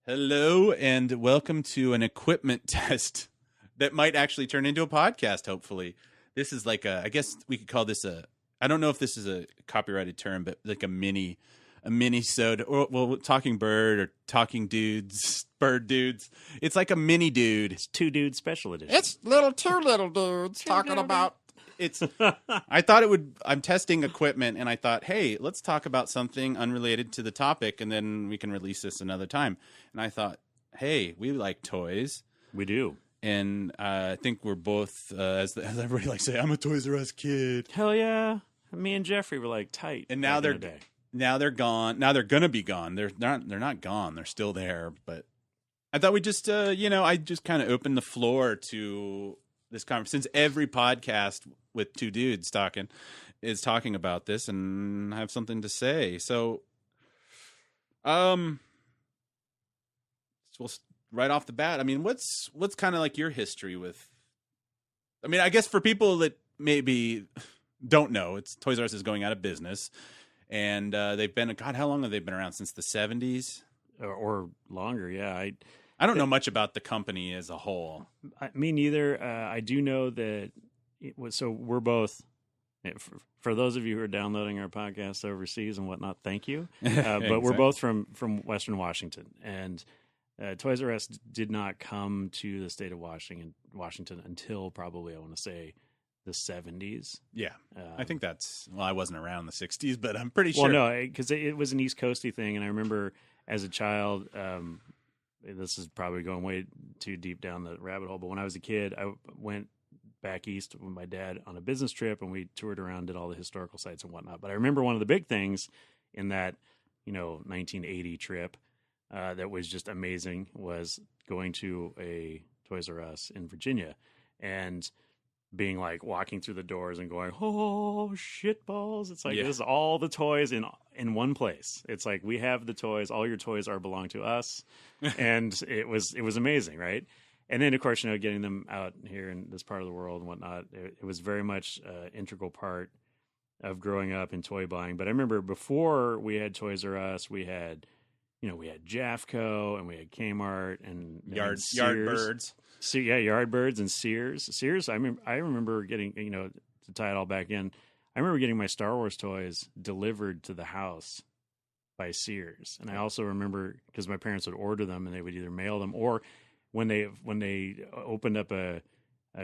Hello and welcome to an equipment test that might actually turn into a podcast, hopefully. This is like I guess we could call this I don't know if this is a copyrighted term, but like a mini-sode, or well, talking bird or talking dudes, bird dudes. It's like a mini dude. It's two dude special edition. It's two little dudes talking about. It's. I thought it would. I'm testing equipment, and I thought, hey, let's talk about something unrelated to the topic, and then we can release this another time. And I thought, hey, we like toys. We do. And I think we're both, as everybody likes to say, I'm a Toys R Us kid. Hell yeah! Me and Jeffrey were like tight. And now they're gone. Now they're gonna be gone. They're not gone. They're still there. But I thought we just, I just kind of opened the floor to this conversation. Since every podcast with two dudes is talking about this, and I have something to say. So, right off the bat, I mean, what's kind of like your history with? I mean, I guess for people that maybe don't know, it's Toys R Us is going out of business, and they've been, God, how long have they been around? Since the 70s or longer? Yeah, I don't know much about the company as a whole. Me neither. I do know that it was. So we're both. For those of you who are downloading our podcast overseas and whatnot, thank you. But Exactly. We're both from Western Washington, and Toys R Us did not come to the state of Washington until probably, I want to say, the 70s. Yeah, I think that's. Well, I wasn't around in the 60s, but I'm pretty sure. Well, no, because it was an East Coasty thing, and I remember as a child. This is probably going way too deep down the rabbit hole, but when I was a kid, I went back east with my dad on a business trip, and we toured around, did all the historical sites and whatnot. But I remember one of the big things in that, 1980 trip that was just amazing was going to a Toys R Us in Virginia and being like walking through the doors and going, oh shit balls. It's like, This is all the toys in one place. It's like, we have the toys, all your toys belong to us. And it was amazing. Right. And then of course, getting them out here in this part of the world and whatnot, it was very much an integral part of growing up in toy buying. But I remember before we had Toys R Us, we had Jafco and we had Kmart and Yardbirds. So yeah, Yardbirds and Sears. Sears, I remember getting, to tie it all back in, I remember getting my Star Wars toys delivered to the house by Sears. And I also remember, because my parents would order them and they would either mail them, or when they opened up a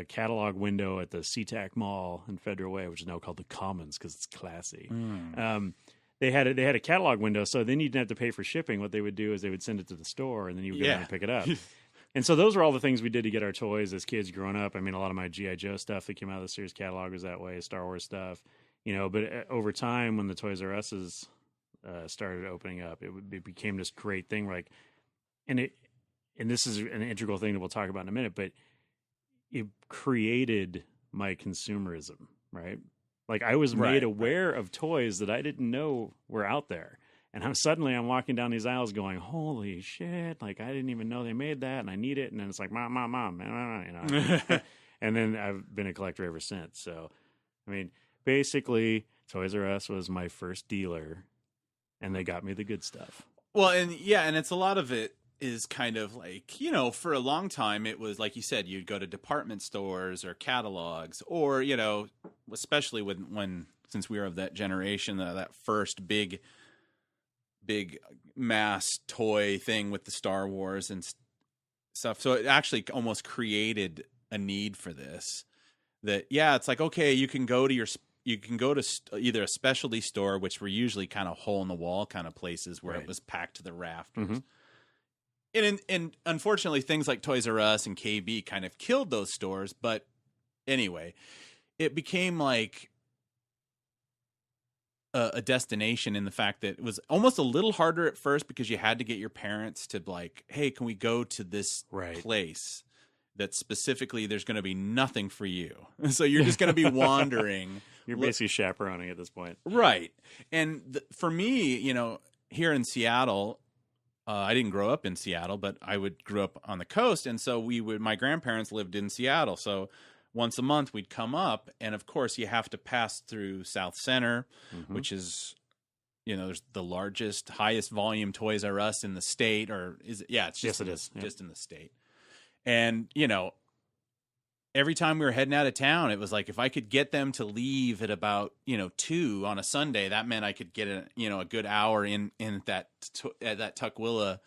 catalog window at the SeaTac Mall in Federal Way, which is now called the Commons because it's classy. They had a catalog window, so then you didn't have to pay for shipping. What they would do is they would send it to the store, and then you would go down and pick it up. And so those were all the things we did to get our toys as kids growing up. I mean, a lot of my G.I. Joe stuff that came out of the Sears catalog was that way, Star Wars stuff. But over time, when the Toys R Us's started opening up, it became this great thing. And this is an integral thing that we'll talk about in a minute, but it created my consumerism, right? Like I was made aware of toys that I didn't know were out there. And I'm walking down these aisles going, holy shit, like I didn't even know they made that and I need it. And then it's like, mom, and then I've been a collector ever since. So, I mean, basically Toys R Us was my first dealer and they got me the good stuff. Well, and it's a lot of it is kind of like, for a long time, it was like you said, you'd go to department stores or catalogs or, especially when since we were of that generation, that first big mass toy thing with the Star Wars and stuff. So it actually almost created a need for this that, it's like, okay, you can go to either a specialty store, which were usually kind of hole in the wall kind of places where it was packed to the rafters. Mm-hmm. And unfortunately, things like Toys R Us and KB kind of killed those stores. But anyway, it became like a destination in the fact that it was almost a little harder at first because you had to get your parents to like, hey, can we go to this place that specifically there's going to be nothing for you. So you're just going to be wandering. You're basically chaperoning at this point. Right. And for me, here in Seattle, I didn't grow up in Seattle, but I grew up on the coast. And so my grandparents lived in Seattle. So once a month we'd come up. And of course you have to pass through South Center, which is there's the largest, highest volume Toys R Us in the state, or is it? Yeah, it's just Yes, it is. Yep. just in the state. And every time we were heading out of town, it was like if I could get them to leave at about 2 on a Sunday, that meant I could get a good hour in at that Tukwila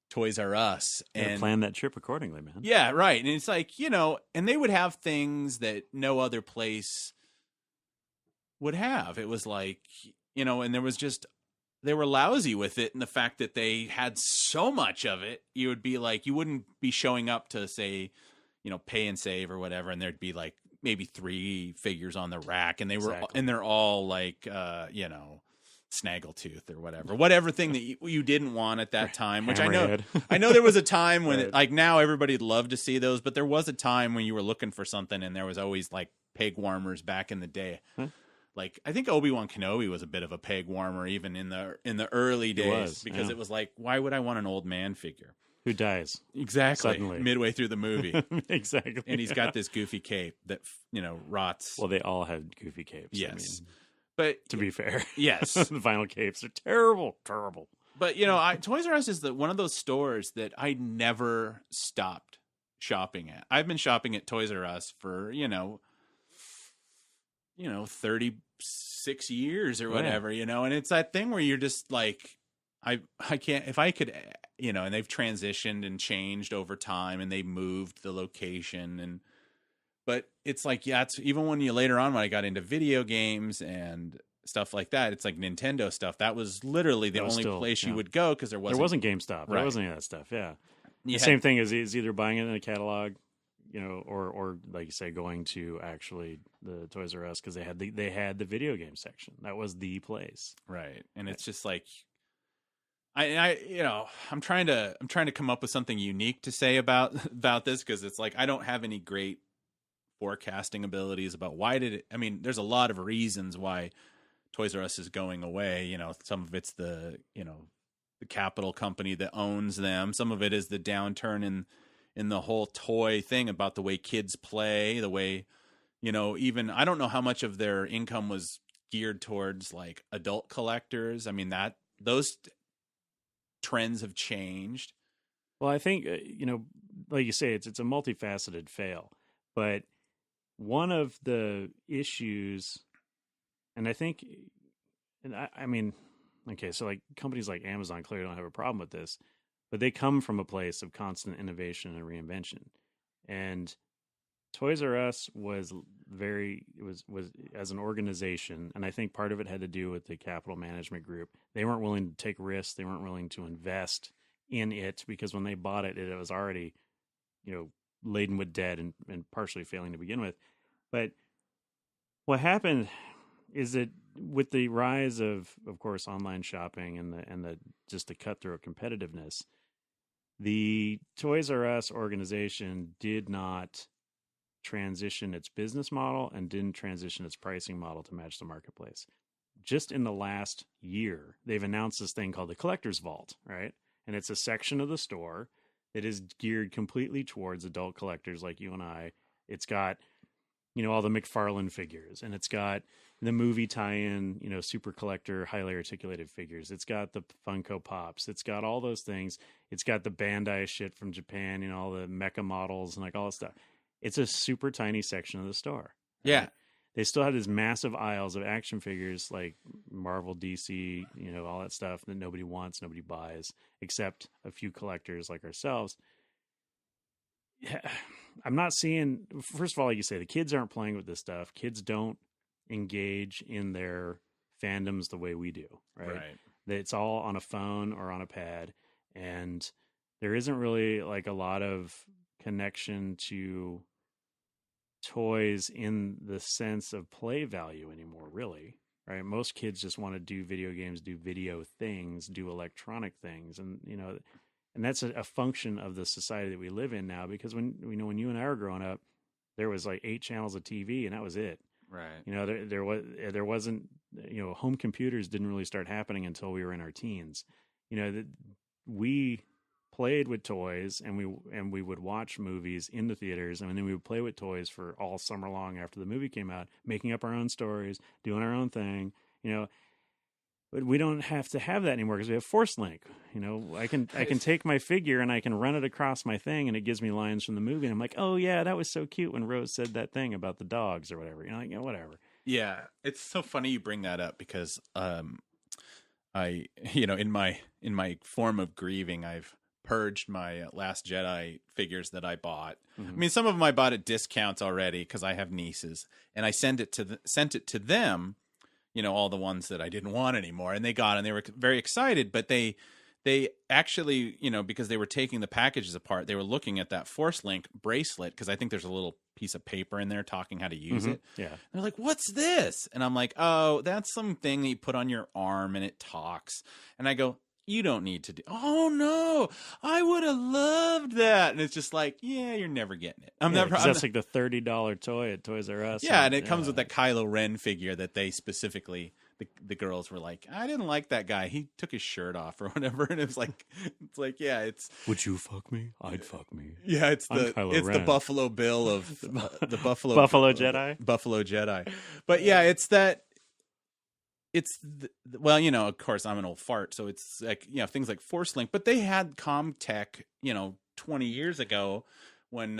Toys R Us, and plan that trip accordingly, man. Yeah, right. And it's like and they would have things that no other place would have. It was like and there was just they were lousy with it, and the fact that they had so much of it, you would be like you wouldn't be showing up to say pay and save or whatever, and there'd be like maybe 3 figures on the rack, and they're all like Snaggletooth or whatever thing that you didn't want at that time, which I know there was a time when right. like now everybody'd love to see those, but there was a time when you were looking for something and there was always like peg warmers back in the day. Huh? Like I think Obi-Wan Kenobi was a bit of a peg warmer even in the early days, because it was like, why would I want an old man figure who dies exactly suddenly midway through the movie? Exactly. And he's got this goofy cape that rots. Well, they all had goofy capes. Yes. I mean, but to be fair, yes, the vinyl capes are terrible. But Toys R Us is one of those stores that I never stopped shopping at. I've been shopping at Toys R Us for 36 years or whatever, and it's that thing where you're just like, I can't, if I could, and they've transitioned and changed over time, and they moved the location, but it's like, it's even when later on, when I got into video games and stuff like that, it's like Nintendo stuff. That was literally the only place you would go, because there wasn't GameStop. There wasn't any of that stuff. Yeah. The same thing is either buying it in a catalog, or like you say, going to actually the Toys R Us, because they had the video game section. That was the place. Right. And it's just like, I'm trying to come up with something unique to say about this, because it's like I don't have any great forecasting abilities about there's a lot of reasons why Toys R Us is going away. Some of it's the capital company that owns them. Some of it is the downturn in the whole toy thing, about the way kids play, the way, even I don't know how much of their income was geared towards like adult collectors. I mean, those trends have changed. Well, I think, like you say, it's a multifaceted fail, but one of the issues, and I think, I mean, okay, so like companies like Amazon clearly don't have a problem with this, but they come from a place of constant innovation and reinvention. And Toys R Us was as an organization, and I think part of it had to do with the capital management group. They weren't willing to take risks. They weren't willing to invest in it, because when they bought it, it was already, laden with debt and partially failing to begin with. But what happened is that with the rise of course, online shopping and the just the cutthroat competitiveness, the Toys R Us organization did not transition its business model and didn't transition its pricing model to match the marketplace. Just in the last year, they've announced this thing called the Collector's Vault, right? And it's a section of the store that is geared completely towards adult collectors like you and I. It's got, all the McFarlane figures, and it's got the movie tie-in, super collector, highly articulated figures. It's got the Funko Pops. It's got all those things. It's got the Bandai shit from Japan, all the mecha models and like all that stuff. It's a super tiny section of the store. Right? Yeah. They still have these massive aisles of action figures like Marvel, DC, all that stuff that nobody wants, nobody buys, except a few collectors like ourselves. Yeah, I'm not seeing, first of all, like you say, the kids aren't playing with this stuff. Kids don't engage in their fandoms the way we do, right? It's all on a phone or on a pad, and there isn't really like a lot of connection to toys in the sense of play value anymore, really, right? Most kids just want to do video games, do video things, do electronic things, and and that's a function of the society that we live in now. Because when you and I were growing up, there was like 8 channels of TV, and that was it. Right. There wasn't, home computers didn't really start happening until we were in our teens. We played with toys, and we would watch movies in the theaters, and then we would play with toys for all summer long after the movie came out, making up our own stories, doing our own thing. But we don't have to have that anymore because we have Force Link. I can take my figure and I can run it across my thing, and it gives me lines from the movie. And I'm like, oh yeah, that was so cute when Rose said that thing about the dogs or whatever. Whatever. Yeah, it's so funny you bring that up because I in my form of grieving, I've purged my Last Jedi figures that I bought. I mean, some of them I bought at discounts already because I have nieces, and I sent it to them. All the ones that I didn't want anymore, and they got, and they were very excited, but they actually, because they were taking the packages apart, they were looking at that Force Link bracelet, because I think there's a little piece of paper in there talking how to use it. Yeah. And they're like, what's this? And I'm like, oh, that's something that you put on your arm and it talks. And I go, you don't need to do. Oh no, I would have loved that. And it's just like, yeah, you're never getting it. That's like the $30 toy at Toys R Us. Yeah, and it comes with that Kylo Ren figure that they specifically, the girls were like, I didn't like that guy. He took his shirt off or whatever, and it's like, yeah, it's. Would you fuck me? I'd fuck me. Yeah, it's the Buffalo Bill of the Buffalo Jedi. Buffalo Jedi, but yeah, it's that. Of course, I'm an old fart, so it's like, things like Force Link, but they had Comtech, 20 years ago when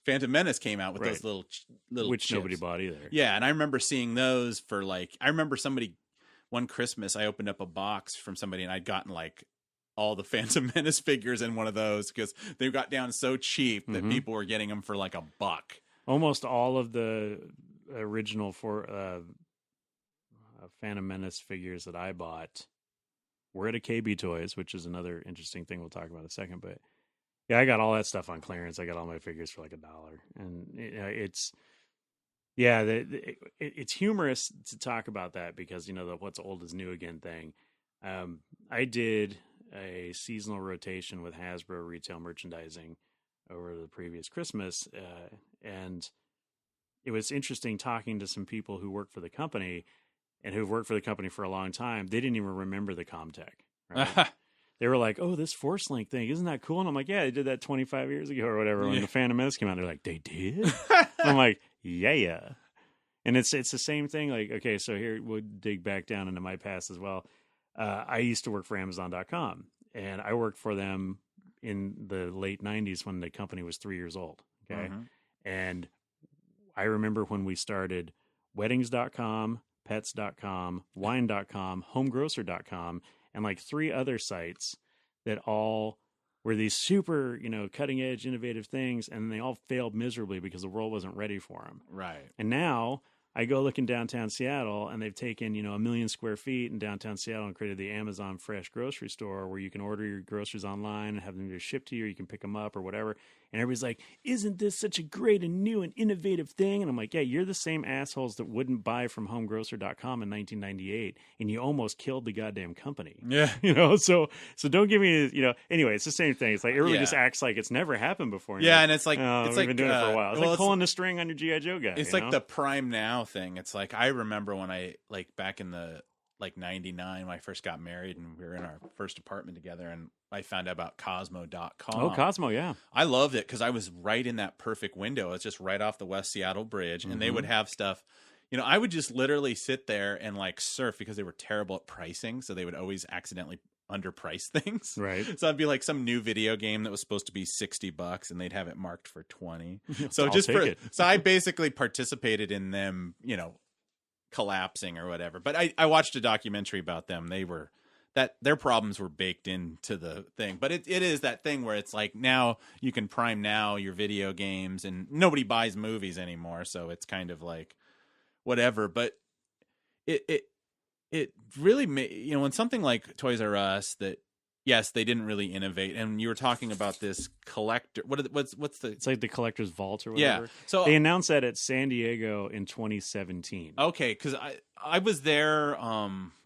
Phantom Menace came out with those little which chips. Nobody bought either. Yeah, and I remember seeing those for I remember one Christmas, I opened up a box from somebody, and I'd gotten all the Phantom Menace figures in one of those because they got down so cheap that people were getting them for $1. Almost all of the original Phantom Menace figures that I bought were at a KB Toys, which is another interesting thing we'll talk about in a second. But yeah, I got all that stuff on clearance. I got all my figures for $1, and it's it's humorous to talk about that because the what's old is new again thing. I did a seasonal rotation with Hasbro retail merchandising over the previous Christmas, and it was interesting talking to some people who work for the company and who've worked for the company for a long time. They didn't even remember the Comtech. Right? They were like, oh, this Force Link thing, isn't that cool? And I'm like, yeah, they did that 25 years ago or whatever when the Phantom Menace came out. They're like, they did? I'm like, yeah. And it's the same thing. Like, okay, so here we'll dig back down into my past as well. I used to work for Amazon.com, and I worked for them in the late 90s when the company was 3 years old. Okay. And I remember when we started weddings.com, pets.com, wine.com, homegrocer.com, and 3 other sites that all were these super, cutting edge, innovative things. And they all failed miserably because the world wasn't ready for them. Right. And now I go look in downtown Seattle, and they've taken, 1 million square feet in downtown Seattle and created the Amazon Fresh grocery store where you can order your groceries online and have them either shipped to you, or you can pick them up or whatever. And everybody's like, isn't this such a great and new and innovative thing? And I'm like, yeah, you're the same assholes that wouldn't buy from homegrocer.com in 1998, and you almost killed the goddamn company. Yeah. So don't give me, anyway, it's the same thing. It's like everybody just acts like it's never happened before. Yeah, and it's like, it's we've been doing it for a while. It's like pulling the string on your G.I. Joe guy. It's like the Prime Now thing. It's like, I remember when I, back in the, 99, when I first got married and we were in our first apartment together, and I found out about Cosmo.com. Oh, Cosmo, yeah. I loved it because I was right in that perfect window. It's just right off the West Seattle Bridge, and they would have stuff. I would just literally sit there and surf because they were terrible at pricing, so they would always accidentally underprice things. Right. So I'd be like some new video game that was supposed to be $60 and they'd have it marked for 20. So so I basically participated in them, collapsing or whatever. But I watched a documentary about them. They were their problems were baked into the thing. But it is that thing where it's like, now you can Prime Now your video games, and nobody buys movies anymore, so it's kind of like whatever. But it really when something like Toys R Us, that yes, they didn't really innovate, and you were talking about this collector. What's the? It's like the collector's vault or whatever. Yeah. So they announced that at San Diego in 2017. Okay, because I was there.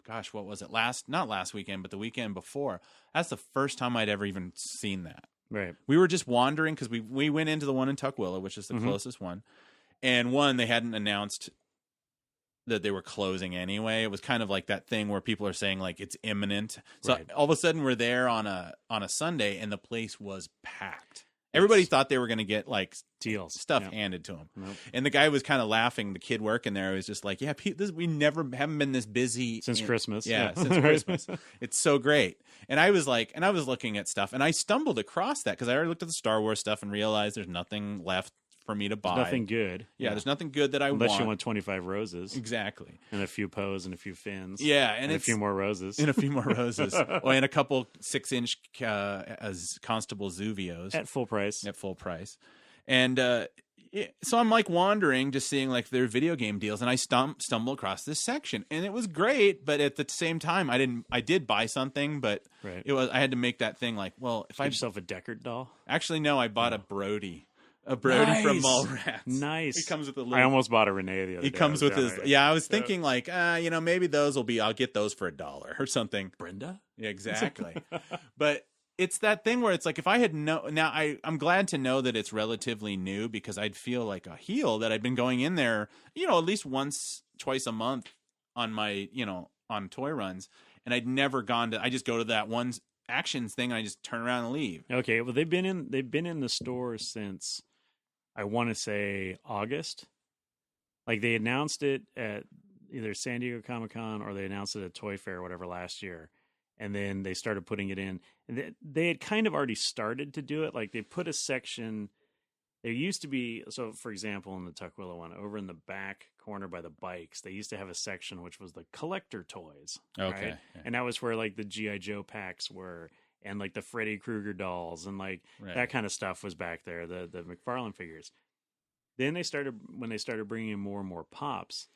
Gosh, what was it? Not last weekend, but the weekend before. That's the first time I'd ever even seen that. Right. We were just wandering because we went into the one in Tukwila, which is the closest one, and they hadn't announced that they were closing anyway. It was kind of like that thing where people are saying it's imminent. So all of a sudden we're there on a Sunday, and the place was packed. Everybody Yes. thought they were going to get like Deals. stuff Yeah. handed to them. Nope. And the guy was kind of laughing. The kid working there was just like, "Yeah, we haven't been this busy Since Christmas. Yeah, since Christmas. It's so great." And I was looking at stuff, and I stumbled across that because I already looked at the Star Wars stuff and realized there's nothing left for me to buy. There's nothing good. Yeah, there's nothing good that I Unless you want 25 roses. Exactly. And a few Poes and a few fins. Yeah, and a few more roses. And a few more roses. And a couple 6-inch as Constable Zuvios. At full price. At full price. And so I'm like wandering, just seeing like their video game deals, and I stumble across this section, and it was great. But at the same time, I did buy something, but right. I had to make that thing like, well, if I yourself a Deckard doll. Actually, no, I bought a Brody. A Brody from Mallrats. Nice. He comes with a little. I almost bought a Renee the other day. He comes with his. Yeah, I was thinking like, maybe those will be. I'll get those for $1 or something. Brenda. Yeah, exactly. But it's that thing where it's like if I had now I'm glad to know that it's relatively new because I'd feel like a heel that I'd been going in there, at least twice a month on my, on toy runs, and I'd never gone to. I just go to that one actions thing and I just turn around and leave. Okay, well they've been in the store since I want to say August. Like they announced it at either San Diego Comic-Con or they announced it at Toy Fair or whatever last year. And then they started putting it in. And they had kind of already started to do it. Like they put a section. There used to be, so for example, in the Tukwila one, over in the back corner by the bikes, they used to have a section which was the collector toys. Okay. Right? Yeah. And that was where like the G.I. Joe packs were. And like the Freddy Krueger dolls and like that kind of stuff was back there, the McFarlane figures. Then when they started bringing in more and more pops,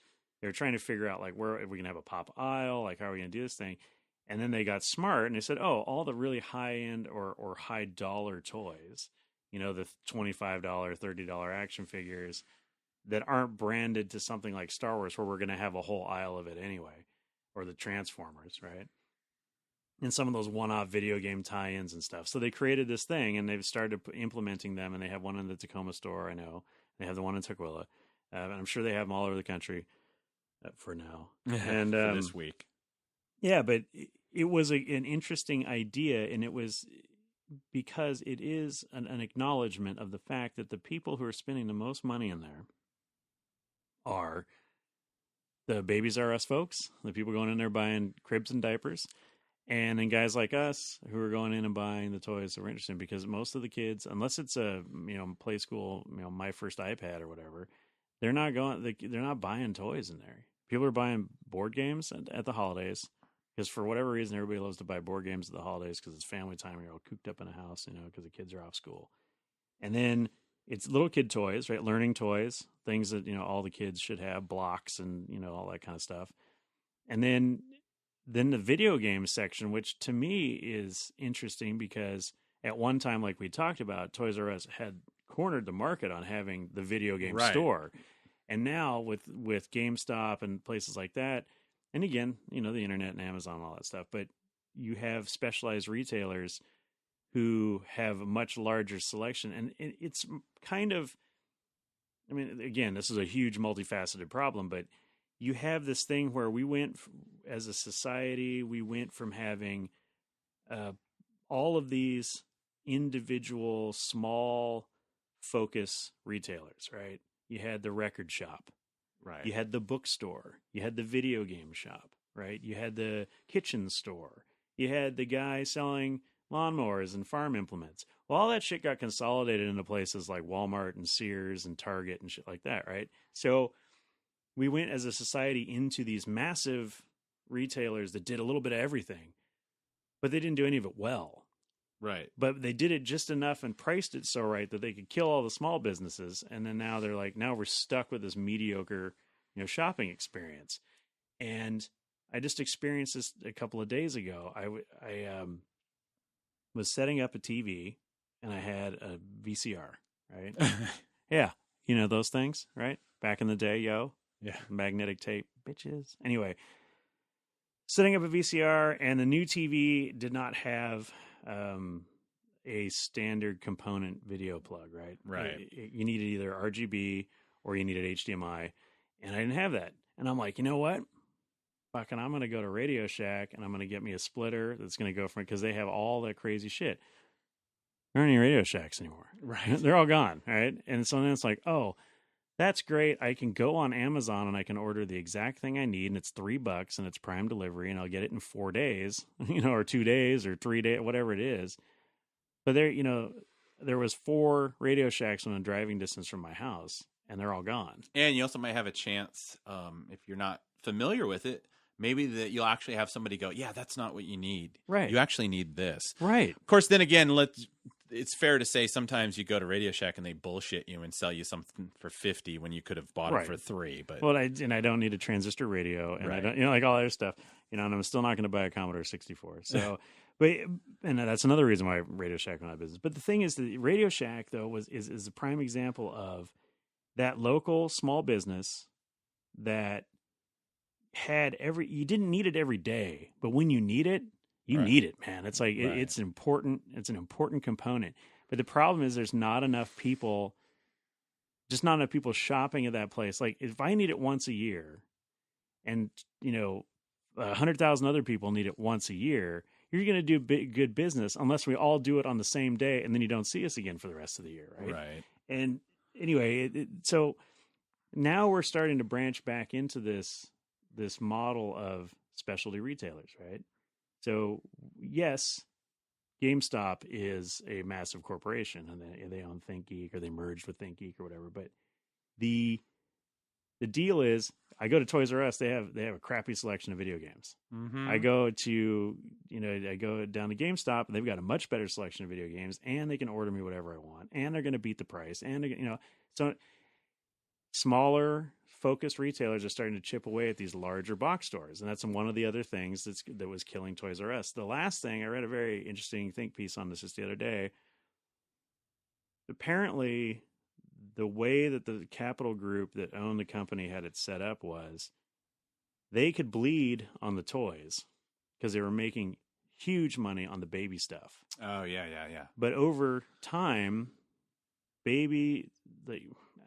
they were trying to figure out like where are we going to have a pop aisle, like how are we going to do this thing? And then they got smart and they said, oh, all the really high end or high dollar toys, the $25, $30 action figures that aren't branded to something like Star Wars where we're going to have a whole aisle of it anyway, or the Transformers, right? And some of those one-off video game tie-ins and stuff. So they created this thing, and they've started implementing them, and they have one in the Tacoma store, I know. They have the one in Tukwila. And I'm sure they have them all over the country for now. And for this week. Yeah, but it was an interesting idea, and it was because it is an acknowledgement of the fact that the people who are spending the most money in there are the Babies R Us folks, the people going in there buying cribs and diapers, and then guys like us who are going in and buying the toys that we're interested in, because most of the kids, unless it's a play school, my first iPad or whatever, they're not buying toys in there. People are buying board games at the holidays because for whatever reason everybody loves to buy board games at the holidays because it's family time. You're all cooped up in a house, because the kids are off school, and then it's little kid toys, right? Learning toys, things that all the kids should have, blocks and all that kind of stuff, and then the video game section, which to me is interesting because at one time, like we talked about, Toys R Us had cornered the market on having the video game store. And now with GameStop and places like that, and again, the internet and Amazon and all that stuff, but you have specialized retailers who have a much larger selection. And it's kind of, again, this is a huge multifaceted problem, but you have this thing where we went as a society, we went from having all of these individual small focus retailers, right? You had the record shop, right? You had the bookstore, you had the video game shop, right? You had the kitchen store, you had the guy selling lawnmowers and farm implements. Well, all that shit got consolidated into places like Walmart and Sears and Target and shit like that, right? So we went as a society into these massive retailers that did a little bit of everything, but they didn't do any of it well. Right. But they did it just enough and priced it so right that they could kill all the small businesses. And then now they're like, now we're stuck with this mediocre, shopping experience. And I just experienced this a couple of days ago. I was setting up a TV and I had a VCR, right? Yeah. Those things, right? Back in the day, yo. Yeah. Magnetic tape, bitches. Anyway, setting up a VCR, and the new TV did not have a standard component video plug, right? Right. You needed either RGB or you needed HDMI, and I didn't have that. And I'm like, you know what? Fucking, I'm going to go to Radio Shack and I'm going to get me a splitter that's going to go from it because they have all that crazy shit. There aren't any Radio Shacks anymore. Right. They're all gone. Right. And so then it's like, oh, that's great. I can go on Amazon and I can order the exact thing I need, and it's $3 and it's Prime delivery, and I'll get it in 4 days, or 2 days or 3 days, whatever it is. But there was 4 Radio Shacks within driving distance from my house, and they're all gone. And you also might have a chance, if you're not familiar with it, maybe that you'll actually have somebody go, yeah, that's not what you need. Right. You actually need this. Right. Of course, then again, it's fair to say sometimes you go to Radio Shack and they bullshit you and sell you something for $50 when you could have bought it for $3. But well, I don't need a transistor radio, and I don't, like all that other stuff, and I'm still not going to buy a Commodore 64. So, and that's another reason why Radio Shack went out of business. But the thing is, the Radio Shack though is a prime example of that local small business that had you didn't need it every day, but when you need it, you need it, man. It's like it's important. It's an important component. But the problem is there's not enough people shopping at that place. Like if I need it once a year, and 100,000 other people need it once a year, you're going to do good business unless we all do it on the same day, and then you don't see us again for the rest of the year, right? Right. And anyway, so now we're starting to branch back into this model of specialty retailers, right? So yes, GameStop is a massive corporation, and they own ThinkGeek, or they merged with ThinkGeek or whatever. But the deal is, I go to Toys R Us, they have a crappy selection of video games. Mm-hmm. I go down to GameStop, and they've got a much better selection of video games, and they can order me whatever I want, and they're going to beat the price, and so smaller focused retailers are starting to chip away at these larger box stores, and that's one of the other things that was killing Toys R Us. The last thing, I read a very interesting think piece on this just the other day. Apparently, the way that the capital group that owned the company had it set up was they could bleed on the toys because they were making huge money on the baby stuff. Oh, yeah. But over time, I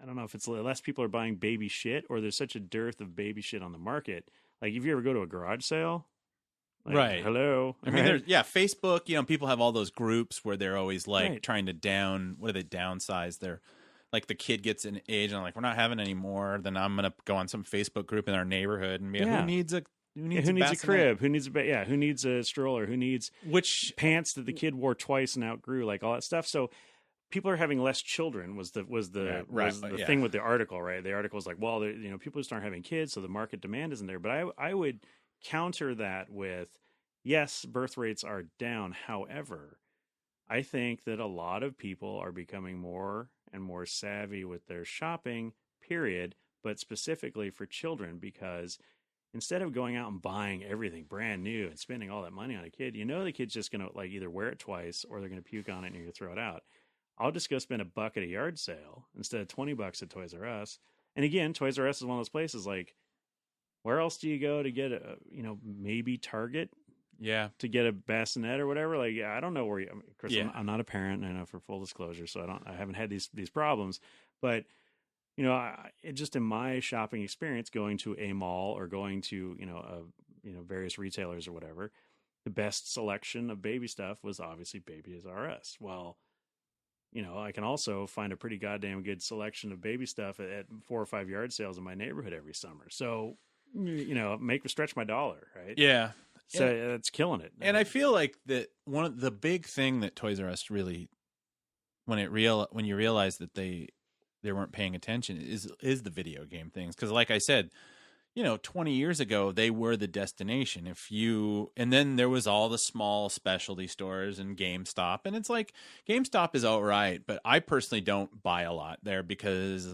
don't know if it's less people are buying baby shit, or there's such a dearth of baby shit on the market. Like if you ever go to a garage sale, right? Hello, I mean, Facebook. People have all those groups where they're always trying to downsize their. Like the kid gets an age, and I'm like, we're not having any more. Then I'm gonna go on some Facebook group in our neighborhood and be like, who needs a crib? Who needs a stroller? Who needs which pants that the kid wore twice and outgrew? Like all that stuff. So people are having less children was the thing with the article, right? The article was like, well, people just aren't having kids, so the market demand isn't there. But I would counter that with, yes, birth rates are down. However, I think that a lot of people are becoming more and more savvy with their shopping, period, but specifically for children, because instead of going out and buying everything brand new and spending all that money on a kid, the kid's just going to either wear it twice or they're going to puke on it and you're going to throw it out. I'll just go spend $1 at a yard sale instead of $20 at Toys R Us. And again, Toys R Us is one of those places like, where else do you go to get maybe Target? Yeah. To get a bassinet or whatever. Like, I don't know where Chris, I'm not a parent, I know, for full disclosure, so I haven't had these problems. But, just in my shopping experience, going to a mall or going to, various retailers or whatever, the best selection of baby stuff was obviously Baby R Us. Well, I can also find a pretty goddamn good selection of baby stuff at 4 or 5 yard sales in my neighborhood every summer. So, stretch my dollar, right? Yeah. So it's killing it. And I feel like that one of the big thing that Toys R Us really, when you realize that they weren't paying attention is the video game things. Because like I said, 20 years ago, they were the destination. And then there was all the small specialty stores and GameStop. And it's like, GameStop is all right, but I personally don't buy a lot there because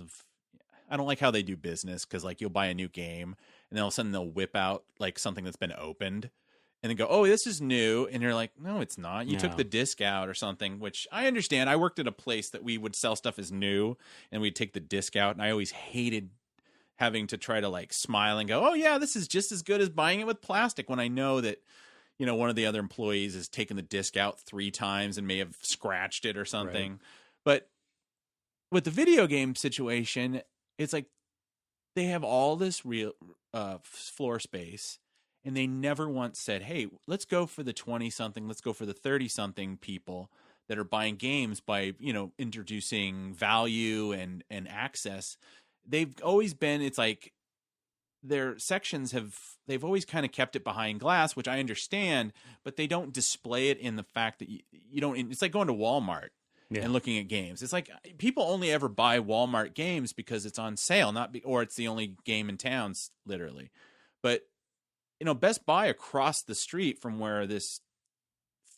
I don't like how they do business. Because you'll buy a new game and then all of a sudden they'll whip out something that's been opened and then go, oh, this is new. And you're like, no, it's not. You took the disc out or something, which I understand. I worked at a place that we would sell stuff as new and we'd take the disc out. And I always hated having to try to smile and go, oh yeah, this is just as good as buying it with plastic, when I know that, one of the other employees has taken the disc out 3 times and may have scratched it or something. Right. But with the video game situation, it's like they have all this real floor space, and they never once said, hey, let's go for the 20-something, let's go for the 30-something people that are buying games by, introducing value and access. They've always been, it's like their sections they've always kind of kept it behind glass, which I understand, but they don't display it in the fact that you don't, it's like going to Walmart and looking at games. It's like people only ever buy Walmart games because it's on sale, or it's the only game in town, literally. But, Best Buy across the street from where this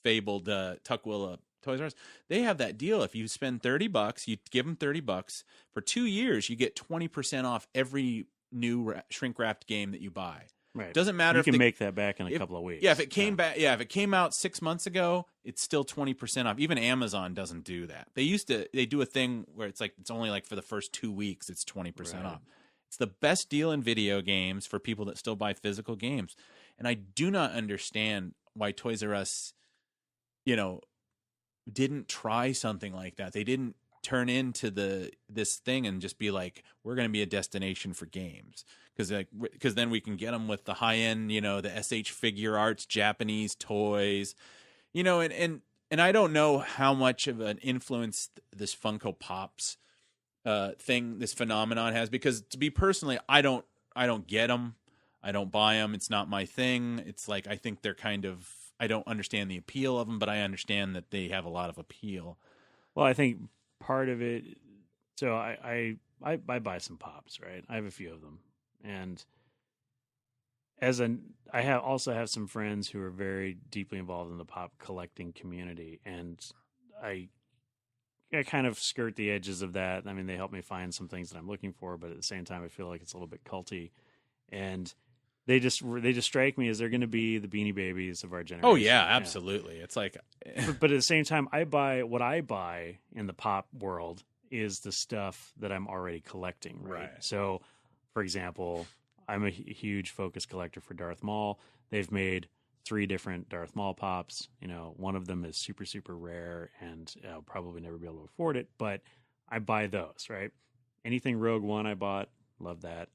fabled Tukwila Toys R Us, they have that deal. If you spend $30, you give them $30 for 2 years, you get 20% off every new shrink wrapped game that you buy. Right. Doesn't matter. You can make that back in a couple of weeks. Yeah, if it came back, if it came out 6 months ago, it's still 20% off. Even Amazon doesn't do that. They do a thing where it's only like for the first 2 weeks, it's 20% off. It's the best deal in video games for people that still buy physical games. And I do not understand why Toys R Us, didn't try something like that. They didn't turn into this thing and just be like, we're going to be a destination for games. Because then we can get them with the high end, the SH Figure Arts, Japanese toys, and I don't know how much of an influence this Funko Pops thing, this phenomenon has, because to be personally, I don't get them. I don't buy them. It's not my thing. It's like, I think they're I don't understand the appeal of them, but I understand that they have a lot of appeal. Well, I think part of it, so I buy some Pops, right? I have a few of them. And I also have some friends who are very deeply involved in the pop collecting community, and I kind of skirt the edges of that. I mean, they help me find some things that I'm looking for, but at the same time, I feel like it's a little bit culty, and they just strike me as they're going to be the Beanie Babies of our generation. Oh yeah, absolutely. It's like, but at the same time, what I buy in the pop world is the stuff that I'm already collecting, right? So, for example, I'm a huge Focus collector for Darth Maul. They've made 3 different Darth Maul Pops. One of them is super, super rare, and I'll probably never be able to afford it, but I buy those, right? Anything Rogue One I bought, love that.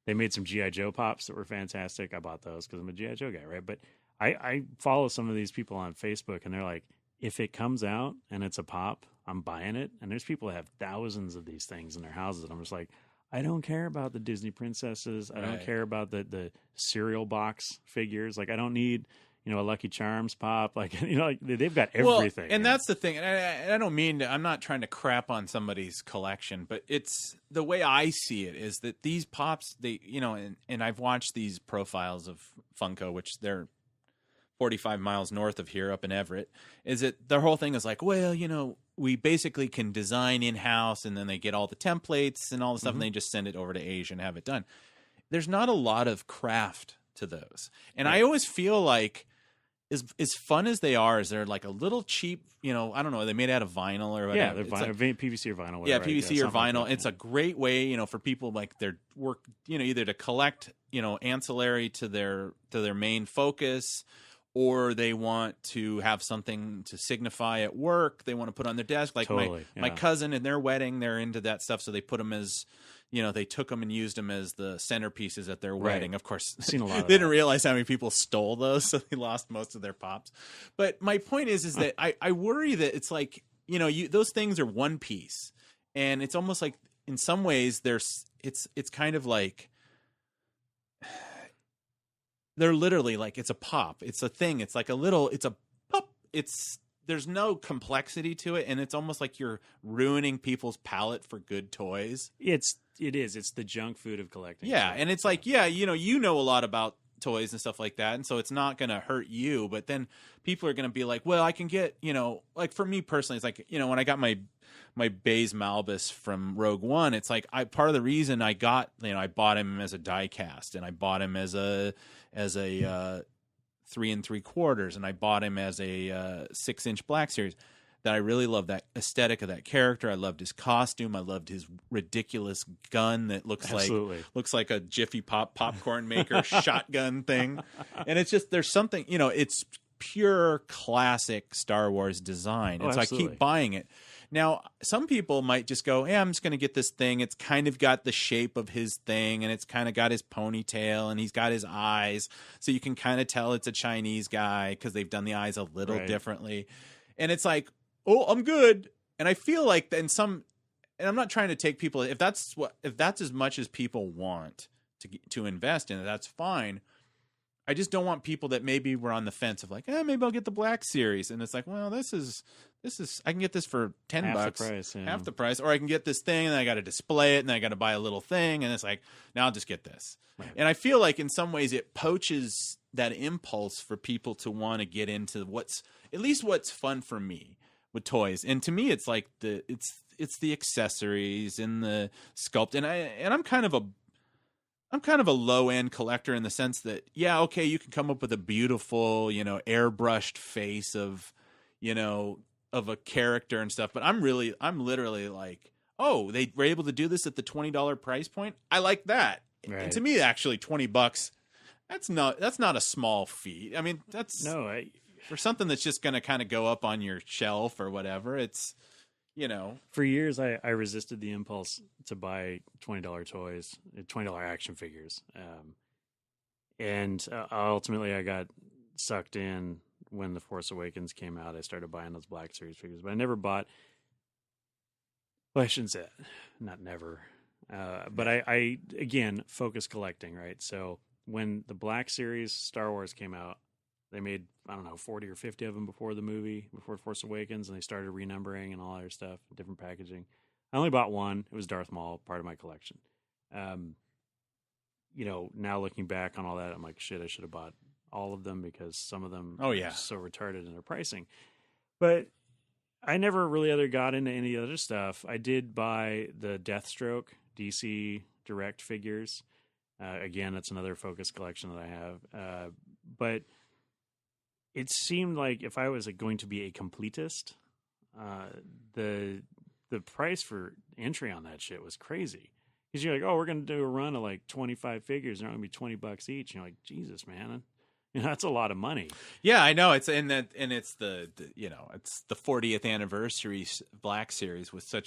They made some G.I. Joe Pops that were fantastic. I bought those because I'm a G.I. Joe guy, right? But I follow some of these people on Facebook, and they're like, if it comes out and it's a Pop, I'm buying it. And there's people that have thousands of these things in their houses, and I'm just like, I don't care about the Disney princesses. I don't care about the cereal box figures. Like, I don't need, a Lucky Charms Pop. Like, they've got everything. Well, and that's the thing. And I don't mean I'm not trying to crap on somebody's collection, but it's the way I see it is that these Pops, they, and I've watched these profiles of Funko, which they're 45 miles north of here up in Everett, is that their whole thing is like, well, we basically can design in-house, and then they get all the templates and all the stuff, and they just send it over to Asia and have it done. There's not a lot of craft to those. And I always feel like as fun as they are, is they're like a little cheap, I don't know, are they made out of vinyl or whatever? Yeah, they're vinyl, PVC or vinyl. Whatever, PVC or vinyl. Like, it's a great way, for people like their work, either to collect, ancillary to their main focus, or they want to have something to signify at work. They want to put on their desk. Like my cousin in their wedding, they're into that stuff. So they put them as, they took them and used them as the centerpieces at their wedding. Of course, I've seen a lot of they didn't realize how many people stole those. So they lost most of their Pops. But my point is that I worry that it's like, those things are one piece. And it's almost like in some ways it's kind of like, they're literally like, it's a Pop. It's a thing. It's like it's a pop. There's no complexity to it. And it's almost like you're ruining people's palate for good toys. It is. It's the junk food of collecting. Yeah. And it's like, you know a lot about toys and stuff like that. And so it's not going to hurt you. But then people are going to be like, well, I can get, like for me personally, it's like, when I got my Baze Malbus from Rogue One, it's like part of the reason I got, I bought him as a die cast, and I bought him as a 3 3/4, and I bought him as a 6-inch Black Series. That I really love that aesthetic of that character. I loved his costume. I loved his ridiculous gun that looks like a Jiffy Pop popcorn maker shotgun thing. And it's just, there's something, it's pure classic Star Wars design. And so I keep buying it. Now, some people might just go, I'm just going to get this thing. It's kind of got the shape of his thing, and it's kind of got his ponytail, and he's got his eyes. So you can kind of tell it's a Chinese guy because they've done the eyes a little differently. And it's like, oh, I'm good. And I feel like in some, and I'm not trying to take people, if that's as much as people want to invest in it, that's fine. I just don't want people that maybe were on the fence of like, maybe I'll get the Black Series, and it's like, well, this is I can get this for $10, half the price, half the price, or I can get this thing and then I got to display it and then I got to buy a little thing, and it's like, now I'll just get this. Right. And I feel like in some ways it poaches that impulse for people to want to get into what's fun for me with toys, and to me it's like it's the accessories and the sculpt, and I'm kind of a low end collector in the sense that, yeah, okay, you can come up with a beautiful, airbrushed face of a character and stuff, but I'm literally like, oh, they were able to do this at the $20 price point. I like that. Right. And to me, actually, $20, that's not a small feat. I mean, for something that's just going to kind of go up on your shelf or whatever. It's, For years, I resisted the impulse to buy $20 toys, $20 action figures. And ultimately, I got sucked in when The Force Awakens came out. I started buying those Black Series figures, but I never bought. Well, I shouldn't say that. Not never. But I again, focus collecting, right? So when the Black Series Star Wars came out, they made, I don't know, 40 or 50 of them before the movie, before Force Awakens, and they started renumbering and all other stuff, different packaging. I only bought one. It was Darth Maul, part of my collection. Now looking back on all that, I'm like, shit, I should have bought all of them because some of them are so retarded in their pricing. But I never really got into any other stuff. I did buy the Deathstroke DC Direct figures. Again, that's another focus collection that I have. But it seemed like if I was going to be a completist, the price for entry on that shit was crazy. Because you're like, oh, we're going to do a run of like 25 figures. They're going to be $20 each. And you're like, Jesus, man. That's a lot of money. Yeah, I know. It's it's the it's the 40th anniversary Black Series was so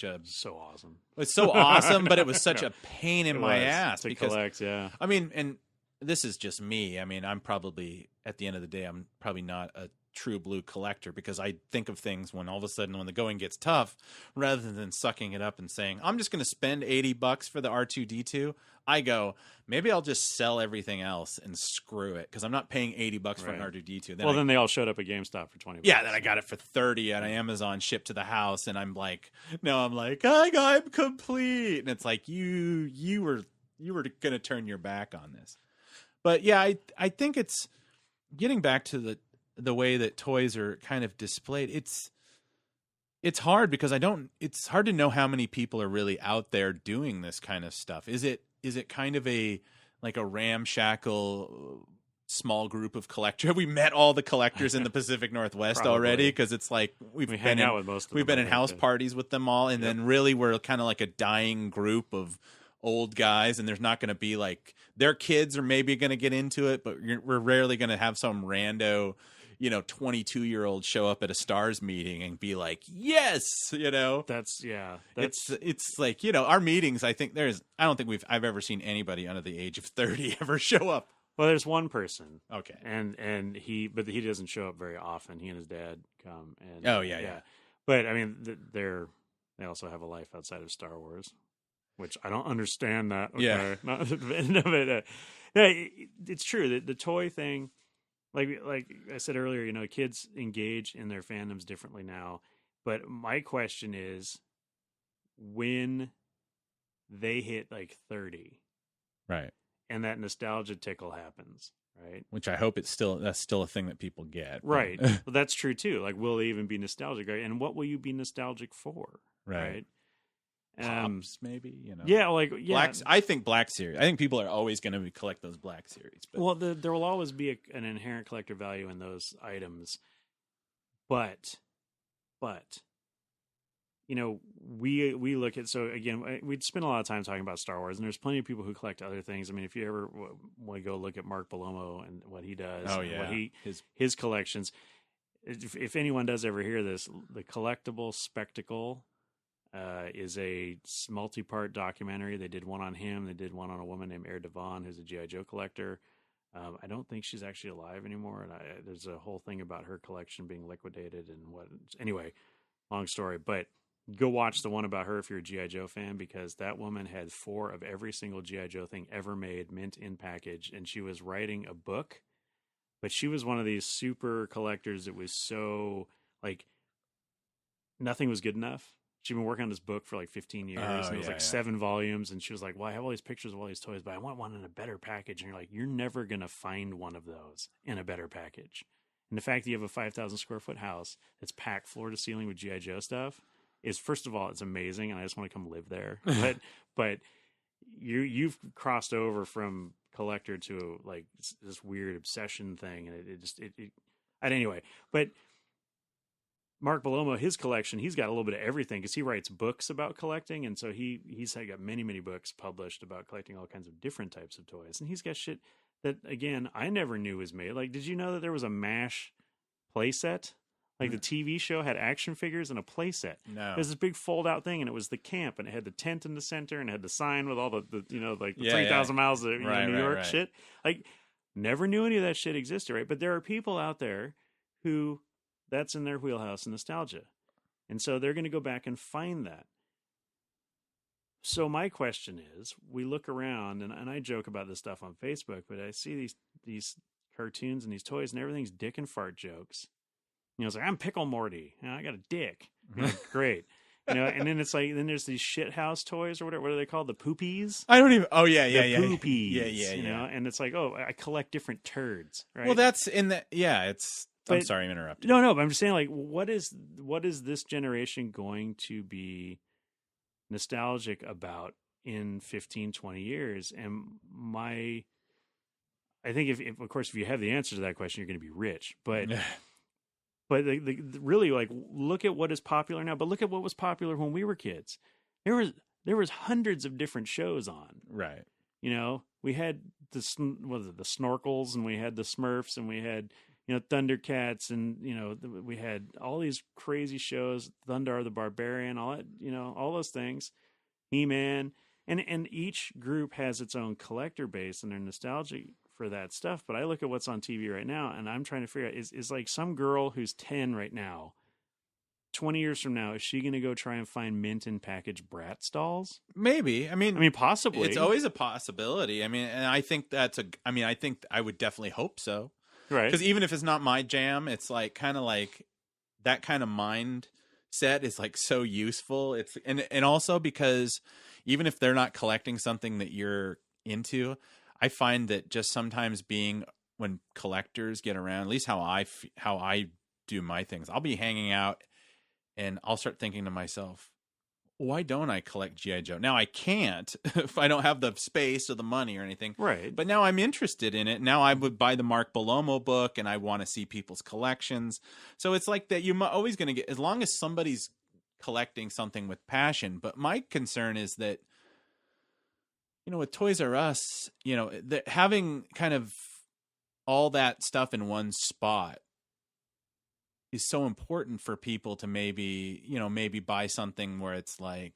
awesome. It's so awesome, but it was such a pain in my ass to collect. Yeah, I mean, and this is just me. I mean, I'm probably at the end of the day, I'm probably not a true blue collector because I think of things when all of a sudden when the going gets tough, rather than sucking it up and saying I'm just going to spend $80 for the R2D2. I go, maybe I'll just sell everything else and screw it because I'm not paying $80 for an R2D2. Then they all showed up at GameStop for $20. Yeah, then I got it for $30 at Amazon shipped to the house, and I'm like, I'm complete, and it's like you were going to turn your back on this. But yeah, I think it's getting back to the way that toys are kind of displayed. It's hard because it's hard to know how many people are really out there doing this kind of stuff. Is it kind of a ramshackle small group of collectors? Have we met all the collectors in the Pacific Northwest already? Because it's like we've been in house parties with them all, and then really we're kind of like a dying group of old guys, and there's not going to be like their kids are maybe going to get into it, but we're rarely going to have some rando 22-year-old show up at a Stars meeting and be like, yes, That's it's like, our meetings, I don't think I've ever seen anybody under the age of 30 ever show up. Well, there's one person. Okay. And he doesn't show up very often. He and his dad come and yeah. But I mean, they also have a life outside of Star Wars, which I don't understand that. Okay. Yeah. Not the end of it. It's true. The toy thing, like I said earlier, kids engage in their fandoms differently now. But my question is, when they hit like 30, right, and that nostalgia tickle happens, right? Which I hope that's still a thing that people get, right? Well, that's true too. Like, will they even be nostalgic? Right? And what will you be nostalgic for? Right? Pops, maybe, Yeah, I think Black Series. I think people are always going to collect those Black Series. But. Well, there will always be an inherent collector value in those items, but we look at, so again, we'd spend a lot of time talking about Star Wars, and there's plenty of people who collect other things. I mean, if you ever want to go look at Mark Bellomo and what he does, his collections. If anyone does ever hear this, the Collectible Spectacle is a multi-part documentary. They did one on him. They did one on a woman named Air Devon, who's a G.I. Joe collector. I don't think she's actually alive anymore. And there's a whole thing about her collection being liquidated and what. Anyway, long story. But go watch the one about her if you're a G.I. Joe fan, because that woman had 4 of every single G.I. Joe thing ever made, mint in package, and she was writing a book. But she was one of these super collectors that was so, like, nothing was good enough. She'd been working on this book for like 15 years, and it was like 7 volumes, and she was like, well, I have all these pictures of all these toys, but I want one in a better package. And you're like, you're never going to find one of those in a better package. And the fact that you have a 5,000 square foot house that's packed floor to ceiling with G.I. Joe stuff is, first of all, it's amazing, and I just want to come live there. But you've crossed over from collector to like this weird obsession thing, and anyway. But Mark Bellomo, his collection, he's got a little bit of everything because he writes books about collecting, and so he's got many books published about collecting all kinds of different types of toys, and he's got shit that, again, I never knew was made. Like, did you know that there was a MASH playset? Like, the TV show had action figures and a playset. No. There's this big fold-out thing, and it was the camp, and it had the tent in the center, and it had the sign with all the 3,000 miles of New York shit. Like, never knew any of that shit existed, right? But there are people out there who that's in their wheelhouse and nostalgia. And so they're going to go back and find that. So my question is, we look around, and I joke about this stuff on Facebook, but I see these cartoons and these toys, and everything's dick and fart jokes. It's like, I'm Pickle Morty. I got a dick. Great. And then it's like, then there's these shit house toys or whatever. What are they called? The poopies? I don't even. Oh yeah. Poopies. Yeah. And it's like, oh, I collect different turds. Right. Well, that's in the. Yeah, it's. I'm sorry, I'm interrupting. No, but I'm just saying, like, what is this generation going to be nostalgic about in 15, 20 years? And I think if of course, if you have the answer to that question, you're going to be rich. But but really, like, look at what is popular now. But look at what was popular when we were kids. There was hundreds of different shows on. Right. We had the Snorkels, and we had the Smurfs, and we had Thundercats, and we had all these crazy shows, Thundar the Barbarian, all that, all those things, He-Man, and each group has its own collector base, and they're nostalgic for that stuff. But I look at what's on TV right now, and I'm trying to figure out, is like some girl who's 10 right now, 20 years from now, is she going to go try and find mint and packaged Bratz dolls? Maybe. I mean, possibly. It's always a possibility. I mean, and I think I think I would definitely hope so. Right. Because even if it's not my jam, it's like kind of like that kind of mindset is like so useful. It's and also because even if they're not collecting something that you're into, I find that just sometimes when collectors get around, at least how I do my things, I'll be hanging out and I'll start thinking to myself, why don't I collect G.I. Joe? Now I can't if I don't have the space or the money or anything. Right. But now I'm interested in it. Now I would buy the Mark Bellomo book, and I want to see people's collections. So it's like that you're always going to get, as long as somebody's collecting something with passion. But my concern is that, with Toys R Us, that having kind of all that stuff in one spot is so important for people to maybe buy something where it's like,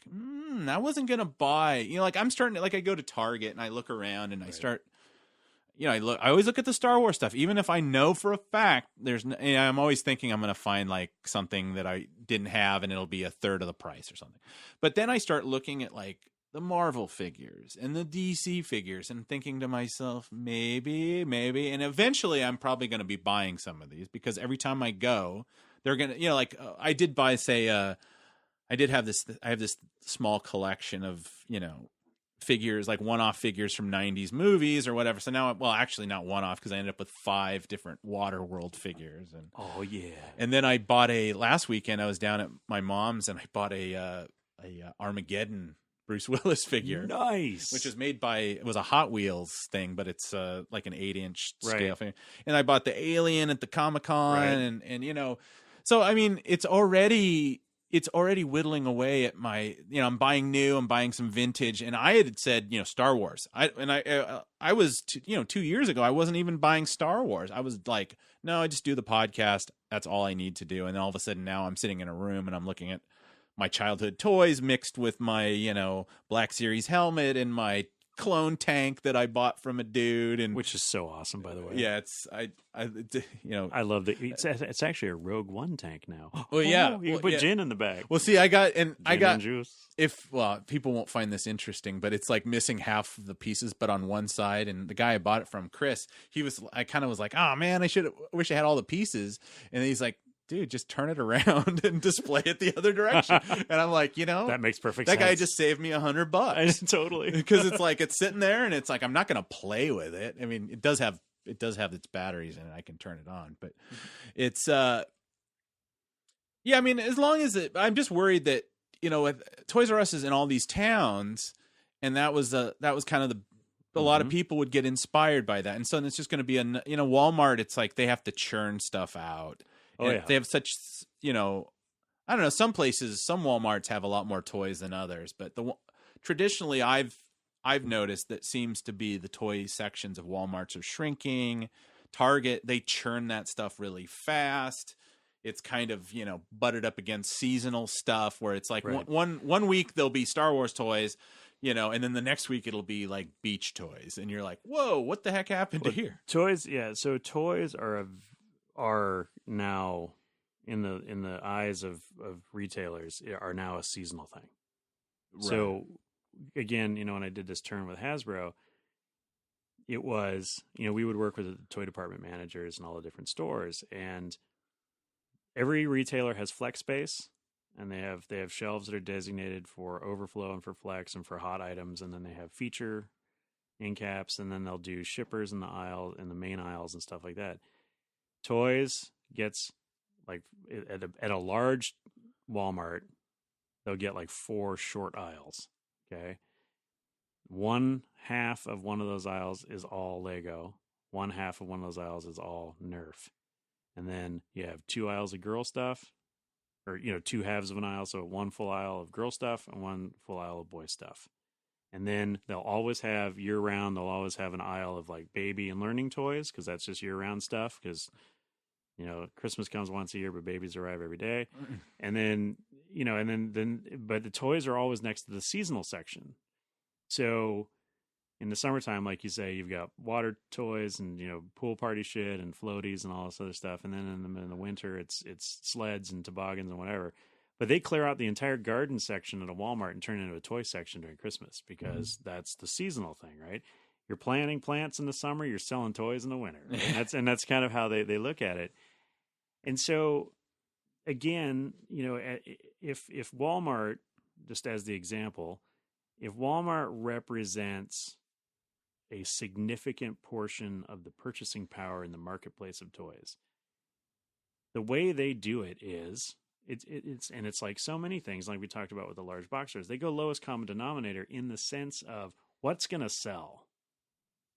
I wasn't going to buy, like I'm starting to, like I go to Target and I look around and I start, I always look at the Star Wars stuff, even if I know for a fact I'm always thinking I'm going to find like something that I didn't have and it'll be a third of the price or something. But then I start looking at like the Marvel figures and the DC figures and thinking to myself, maybe. And eventually I'm probably going to be buying some of these because every time I go, they're going to, I did buy, I have this small collection of, figures, like one-off figures from 90s movies or whatever. So now, actually not one-off because I ended up with 5 different Waterworld figures. And oh yeah. And then I bought last weekend I was down at my mom's and I bought a Armageddon Bruce Willis figure. Nice. Which was it was a Hot Wheels thing, but it's like an 8-inch scale thing. And I bought the Alien at the Comic-Con and so I mean it's already whittling away at my, I'm buying new, I'm buying some vintage, and I had said, Star Wars. I was 2 years ago I wasn't even buying Star Wars. I was like, no, I just do the podcast. That's all I need to do. And then all of a sudden now I'm sitting in a room and I'm looking at my childhood toys mixed with my, Black Series helmet and my clone tank that I bought from a dude, and which is so awesome, by the way. yeah, it's I love that. It's actually a Rogue One tank now. Well, yeah, you can put gin in the back. Well, see, I got juice. People won't find this interesting, but it's like missing half of the pieces, but on one side. And the guy I bought it from, Chris, I kind of was like, oh man, wish I had all the pieces. And he's like, dude, just turn it around and display it the other direction. And I'm like, that makes perfect sense. That guy just saved me $100. Totally. Because it's like, it's sitting there and it's like, I'm not going to play with it. I mean, it does have its batteries in it. I can turn it on, but it's, yeah, I mean, as long as I'm just worried that, with Toys R Us is in all these towns, and that was kind of a lot of people would get inspired by that. And so it's just going to be Walmart. It's like, they have to churn stuff out. Oh, yeah. They have such, I don't know, some places, some Walmarts have a lot more toys than others, but traditionally I've noticed that seems to be the toy sections of Walmarts are shrinking. Target, they churn that stuff really fast. It's kind of, butted up against seasonal stuff where it's like right. one week there'll be Star Wars toys, and then the next week it'll be like beach toys. And you're like, whoa, what the heck happened to here? Toys, yeah. So toys are now in the eyes of retailers are now a seasonal thing. Right. So again, when I did this turn with Hasbro, it was, we would work with the toy department managers and all the different stores, and every retailer has flex space, and they have shelves that are designated for overflow and for flex and for hot items, and then they have feature end caps, and then they'll do shippers in the aisle, in the main aisles and stuff like that. Toys gets like at a large Walmart, they'll get like 4 short aisles. Okay. One half of one of those aisles is all Lego. One half of one of those aisles is all Nerf. And then you have 2 aisles of girl stuff, or, 2 halves of an aisle. So 1 full aisle of girl stuff and 1 full aisle of boy stuff. And then they'll always have year round, they'll always have an aisle of like baby and learning toys, because that's just year round stuff. Because, Christmas comes once a year, but babies arrive every day. And then, but the toys are always next to the seasonal section. So in the summertime, like you say, you've got water toys and, pool party shit and floaties and all this other stuff. And then in the winter, it's sleds and toboggans and whatever. But they clear out the entire garden section at a Walmart and turn it into a toy section during Christmas, because that's the seasonal thing, right? You're planting plants in the summer, you're selling toys in the winter. Right? And that's kind of how they look at it. And so, again, if Walmart, just as the example, if Walmart represents a significant portion of the purchasing power in the marketplace of toys, the way they do it is, it's like so many things, like we talked about with the large box stores, they go lowest common denominator in the sense of what's going to sell,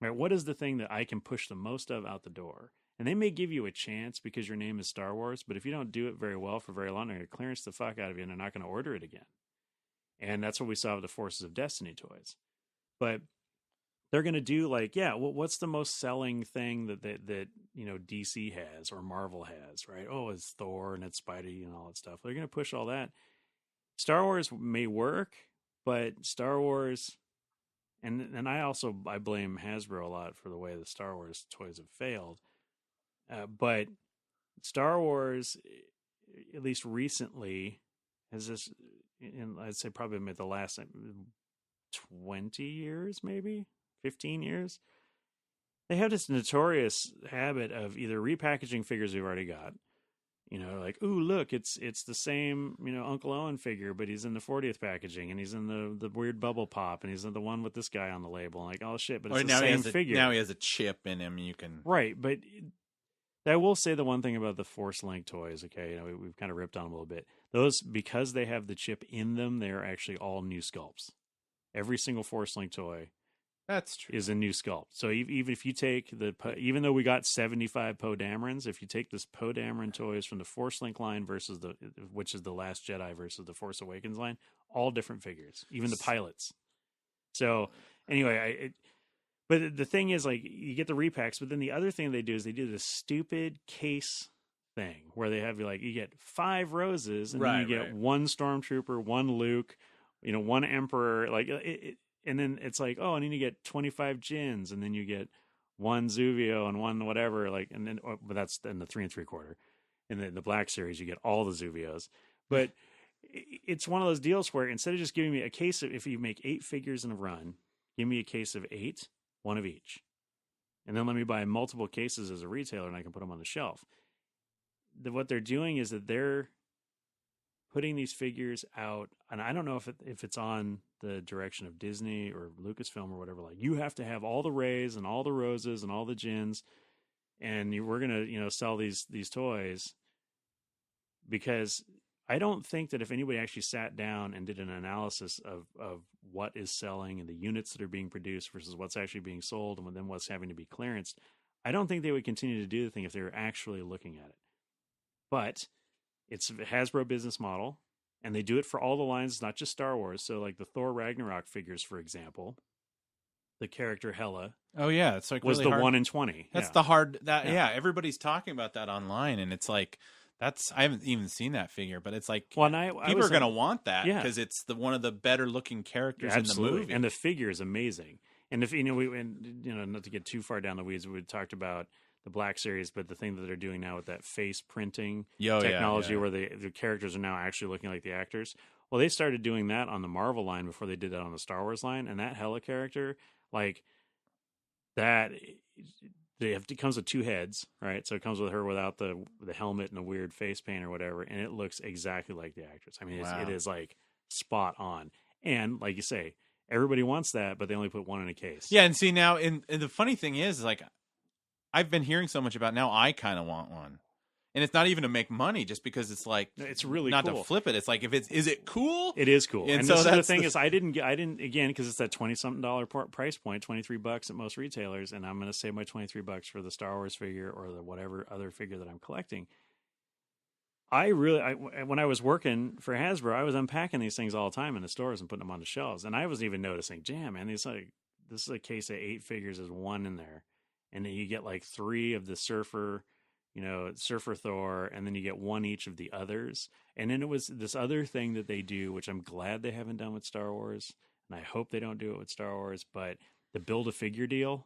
right? What is the thing that I can push the most of out the door? And they may give you a chance because your name is Star Wars, but if you don't do it very well for very long, they're going to clearance the fuck out of you, and they're not going to order it again. And that's what we saw with the Forces of Destiny toys. But they're going to do like, what's the most selling thing that DC has or Marvel has, right? Oh, it's Thor and it's Spidey and all that stuff. They're going to push all that. Star Wars may work, but Star Wars, and I blame Hasbro a lot for the way the Star Wars toys have failed. But Star Wars, at least recently, has this, I'd say probably the last 20 years, maybe 15 years, they have this notorious habit of either repackaging figures we've already got, like, ooh, look, it's the same, Uncle Owen figure, but he's in the 40th packaging, and he's in the weird bubble pop, and he's in the one with this guy on the label, and like, oh shit, but it's the same figure. Now he has a chip in him, you can... Right, but I will say the one thing about the Force Link toys, okay, we've kind of ripped on them a little bit. Those, because they have the chip in them, they're actually all new sculpts. Every single Force Link toy, that's true, is a new sculpt. So even if you take even though we got 75 Poe Damerons, if you take this Poe Dameron toys from the Force Link line versus which is the Last Jedi versus the Force Awakens line, all different figures, even the pilots. So anyway, but the thing is, like, you get the repacks, but then the other thing they do is they do this stupid case thing where they have you get 5 roses, and then you get 1 Stormtrooper, 1 Luke, 1 Emperor. Like and then it's like, oh, I need to get 25 gins, and then you get one Zuvio and one whatever, like, and then but that's in the 3 3/4. In the Black Series, you get all the Zuvios. But it's one of those deals where instead of just giving me a case of, if you make 8 figures in a run, give me a case of 8, one of each. And then let me buy multiple cases as a retailer and I can put them on the shelf. What they're doing is that they're putting these figures out, and I don't know if it's on the direction of Disney or Lucasfilm or whatever. Like, you have to have all the Rays and all the Roses and all the Jins, and we're gonna sell these toys, because I don't think that if anybody actually sat down and did an analysis of what is selling and the units that are being produced versus what's actually being sold and then what's having to be clearanced, I don't think they would continue to do the thing if they were actually looking at it. But it's a Hasbro business model, and they do it for all the lines, not just Star Wars. So like the Thor Ragnarok figures, for example, the character Hela. Oh yeah, it's like was really the hard. 1 in 20. That's the hard. Everybody's talking about that online, and it's like I haven't even seen that figure, but it's like, well, people are going to want that because yeah. it's one of the better looking characters in the movie, and the figure is amazing. And if not to get too far down the weeds, we talked about the Black Series, but the thing that they're doing now with that face printing technology, where the characters are now actually looking like the actors. Well, they started doing that on the Marvel line before they did that on the Star Wars line, and that Hela character, like that. It comes with 2 heads, right? So it comes with her without the helmet and the weird face paint or whatever, and it looks exactly like the actress. I mean, it is like spot on. And like you say, everybody wants that, but they only put one in a case. Yeah, and see now, and the funny thing is, like, I've been hearing so much about now. I kind of want one, and it's not even to make money, just because it's like it's really not cool. to flip it. It's like, is it cool? It is cool. And so this is the thing is, I didn't again, because it's that $20-something price point, $23 at most retailers, and I'm going to save my $23 for the Star Wars figure or the whatever other figure that I'm collecting. When I was working for Hasbro, I was unpacking these things all the time in the stores and putting them on the shelves, and I was even noticing, damn man, this is a case of 8 figures, there's 1 in there, and then you get like 3 of the Surfer Thor, and then you get 1 each of the others. And then it was this other thing that they do, which I'm glad they haven't done with Star Wars, and I hope they don't do it with Star Wars, but the Build-A-Figure deal.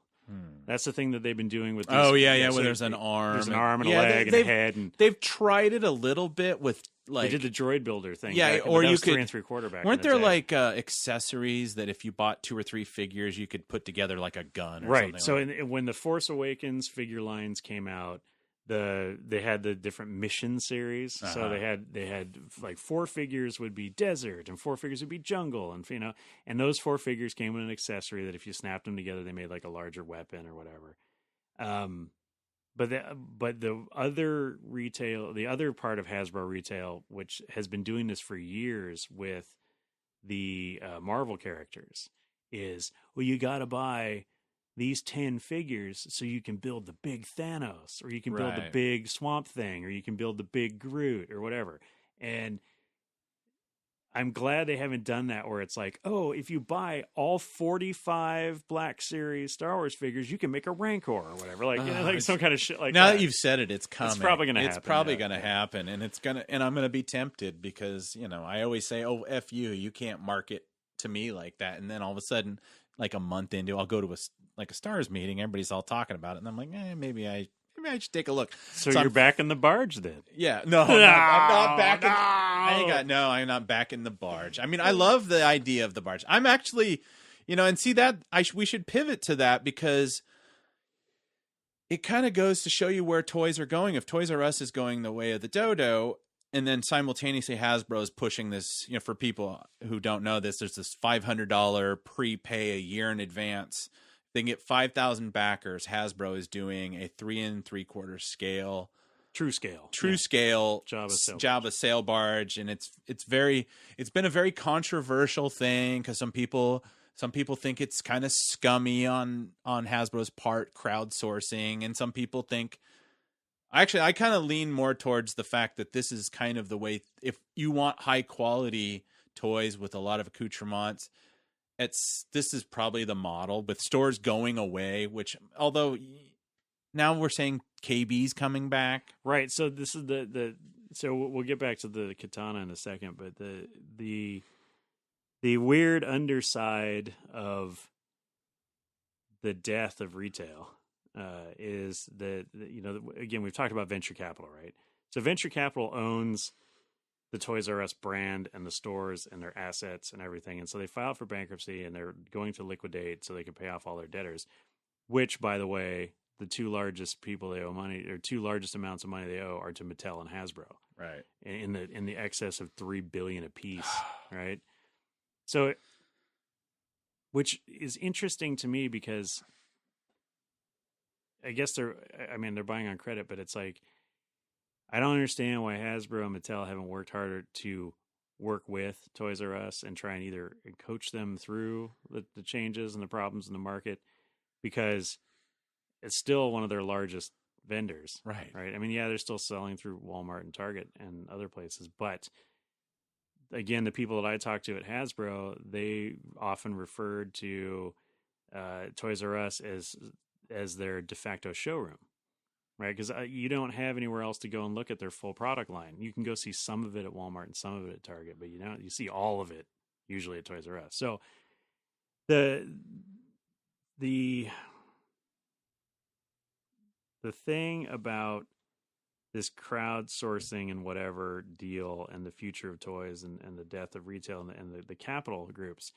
That's the thing that they've been doing with these. Oh, yeah, where there's an arm. There's an arm and a leg and a head. And they've tried it a little bit with, like... They did the droid builder thing. Yeah, back, or you could... 3 3/4 back. Weren't there, like, accessories that if you bought 2 or 3 figures, you could put together, like, a gun or something? Right, so when the Force Awakens figure lines came out, they had the different mission series. So they had like 4 figures would be desert and 4 figures would be jungle, and those 4 figures came with an accessory that if you snapped them together, they made like a larger weapon or whatever. But the other part of Hasbro retail, which has been doing this for years with the Marvel characters, is, well, you got to buy these 10 figures so you can build the big Thanos, or you can build the big Swamp Thing, or you can build the big Groot, or whatever. And I'm glad they haven't done that, where it's like, oh, if you buy all 45 Black Series Star Wars figures, you can make a Rancor or whatever. Like, some kind of shit like that. Now that you've said it, it's coming. It's probably going to happen. It's probably going to happen, and I'm going to be tempted, because, I always say, oh, F you can't market to me like that. And then all of a sudden, like a month into, I'll go to a Stars meeting, everybody's all talking about it, and I'm like, maybe I should take a look. So you're back in the barge then? Yeah, no, I'm not back. I'm not back in the barge. I mean, I love the idea of the barge. I'm actually, and see that we should pivot to that, because it kind of goes to show you where toys are going. If Toys R Us is going the way of the dodo, and then simultaneously Hasbro is pushing this, for people who don't know this, there's this $500 prepay a year in advance. They can get 5,000 backers. Hasbro is doing a 3 3/4 scale. True scale Jabba sail barge. And it's been a very controversial thing, because some people think it's kind of scummy on Hasbro's part, crowdsourcing, and some people think, actually, I kind of lean more towards the fact that this is kind of the way, if you want high quality toys with a lot of accoutrements, this is probably the model, with stores going away, which, although now we're saying KB's coming back. Right. So this is so we'll get back to the katana in a second, but the the weird underside of the death of retail is that, again, we've talked about venture capital, right? So venture capital owns the Toys R Us brand and the stores and their assets and everything. And so they filed for bankruptcy and they're going to liquidate so they can pay off all their debtors, which, by the way, the two largest people they owe money, or two largest amounts of money they owe, are to Mattel and Hasbro. Right. In the excess of $3 billion apiece, right? So, which is interesting to me because I guess they're buying on credit, but it's like, I don't understand why Hasbro and Mattel haven't worked harder to work with Toys R Us and try and either coach them through the changes and the problems in the market, because it's still one of their largest vendors. Right. Right. I mean, yeah, they're still selling through Walmart and Target and other places, but again, the people that I talked to at Hasbro, they often referred to Toys R Us as their de facto showroom. Right, because you don't have anywhere else to go and look at their full product line. You can go see some of it at Walmart and some of it at Target, but you see all of it usually at Toys R Us. So the thing about this crowdsourcing and whatever deal and the future of toys and the death of retail and the capital groups,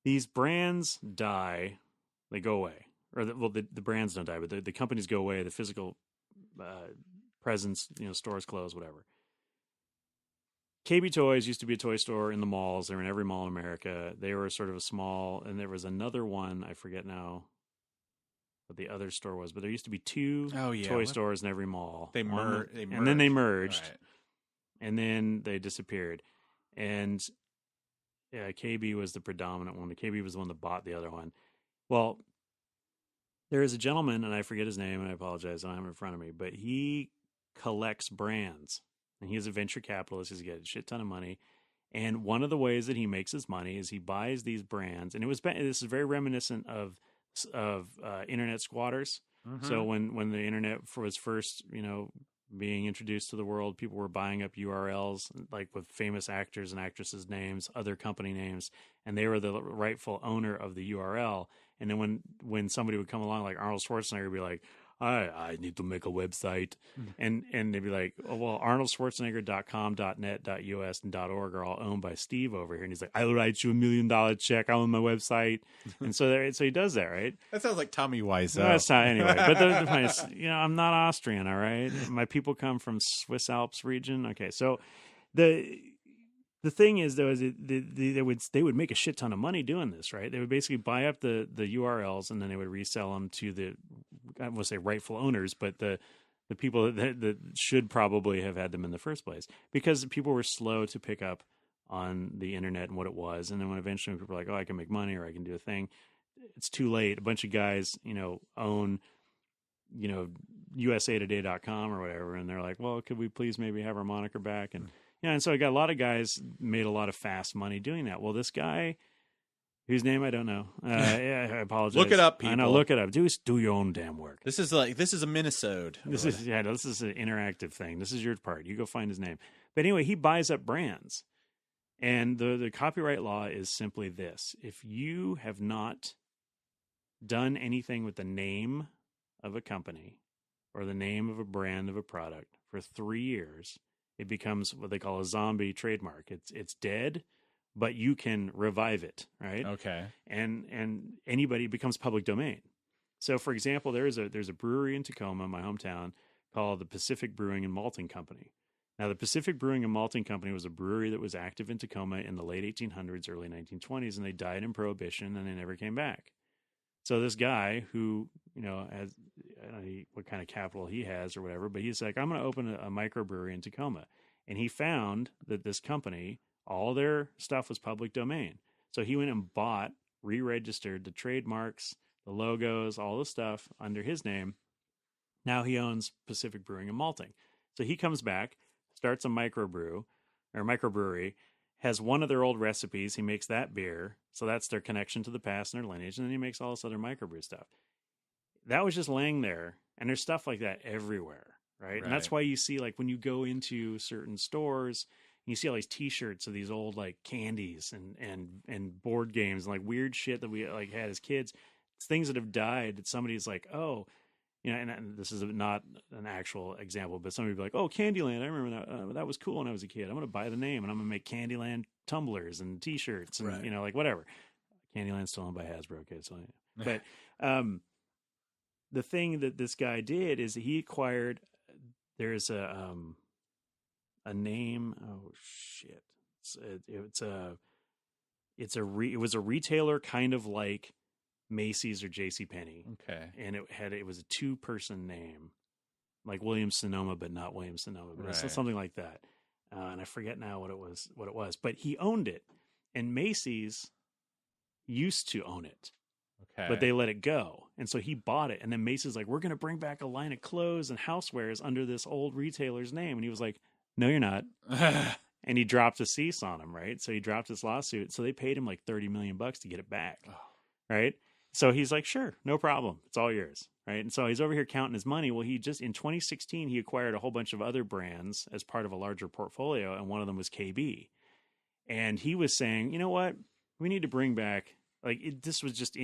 these brands die, they go away. Or the brands don't die, but the companies go away. The physical presence, stores close, whatever. KB Toys used to be a toy store in the malls. They were in every mall in America. They were sort of a small, and there was another one, I forget now what the other store was, but there used to be two toy stores in every mall. They merged. And then they merged, right. And then they disappeared. And yeah, KB was the predominant one. The KB was the one that bought the other one. Well, there is a gentleman, and I forget his name, and I apologize, I don't have it in front of me, but he collects brands, and he is a venture capitalist. He's got a shit ton of money, and one of the ways that he makes his money is he buys these brands, and this is very reminiscent of internet squatters. Mm-hmm. So when the internet was first, being introduced to the world, people were buying up URLs like with famous actors and actresses' names, other company names, and they were the rightful owner of the URL. And then when somebody would come along, like Arnold Schwarzenegger, would be like, I need to make a website. And they'd be like, oh, well, ArnoldSchwarzenegger.com, .net, .us, and .org are all owned by Steve over here. And he's like, I'll write you $1 million check. I own my website. And so he does that, right? That sounds like Tommy Wiseau. That's not, anyway. But the point is, I'm not Austrian, all right? My people come from Swiss Alps region. Okay, so the thing is, though, is they would make a shit ton of money doing this, right? They would basically buy up the URLs and then they would resell them to the, I won't say rightful owners, but the people that should probably have had them in the first place, because people were slow to pick up on the internet and what it was. And then when eventually people were like, oh, I can make money or I can do a thing, it's too late. A bunch of guys, own, usatoday.com or whatever, and they're like, well, could we please maybe have our moniker back? And and so I got a lot of guys made a lot of fast money doing that. Well, this guy, whose name I don't know, I apologize. Look it up, people. I know, look it up. Do your own damn work. This is a Minnesota. This is an interactive thing. This is your part. You go find his name. But anyway, he buys up brands, and the copyright law is simply this: if you have not done anything with the name of a company or the name of a brand of a product for 3 years, it becomes what they call a zombie trademark. It's dead, but you can revive it, right? Okay. And anybody, becomes public domain. So, for example, there's a brewery in Tacoma, my hometown, called the Pacific Brewing and Malting Company. Now, the Pacific Brewing and Malting Company was a brewery that was active in Tacoma in the late 1800s, early 1920s, and they died in Prohibition, and they never came back. So this guy who, has, I don't know what kind of capital he has or whatever, but he's like, I'm going to open a microbrewery in Tacoma. And he found that this company, all their stuff was public domain. So he went and bought, re-registered the trademarks, the logos, all the stuff under his name. Now he owns Pacific Brewing and Malting. So he comes back, starts a microbrewery, has one of their old recipes. He makes that beer. So that's their connection to the past and their lineage. And then he makes all this other microbrew stuff. That was just laying there. And there's stuff like that everywhere, right? And that's why you see, like, when you go into certain stores, You see all these T-shirts of these old like candies and board games and like weird shit that we like had as kids. It's things that have died. That somebody's like, oh, you know, and this is not an actual example, but somebody would be like, oh, Candyland. I remember that. That was cool when I was a kid. I'm going to buy the name and I'm going to make Candyland tumblers and T-shirts and you know, like whatever. Candyland's still owned by Hasbro, okay? So, but the thing that this guy did is he acquired. There's a name. Oh shit! It was a retailer kind of like Macy's or JCPenney. Okay. And it was a 2-person name, like Williams Sonoma, but not Williams Sonoma, but something like that. And I forget now what it was, but he owned it, and Macy's used to own it. Okay. But they let it go. And so he bought it. And then Macy's like, we're going to bring back a line of clothes and housewares under this old retailer's name. And he was like, no, you're not. And he dropped a cease on him, right? So he dropped his lawsuit. So they paid him like $30 million to get it back, right? So he's like, sure, no problem. It's all yours, right? And so he's over here counting his money. Well, in 2016, he acquired a whole bunch of other brands as part of a larger portfolio. And one of them was KB. And he was saying, you know what? We need to bring back, this was just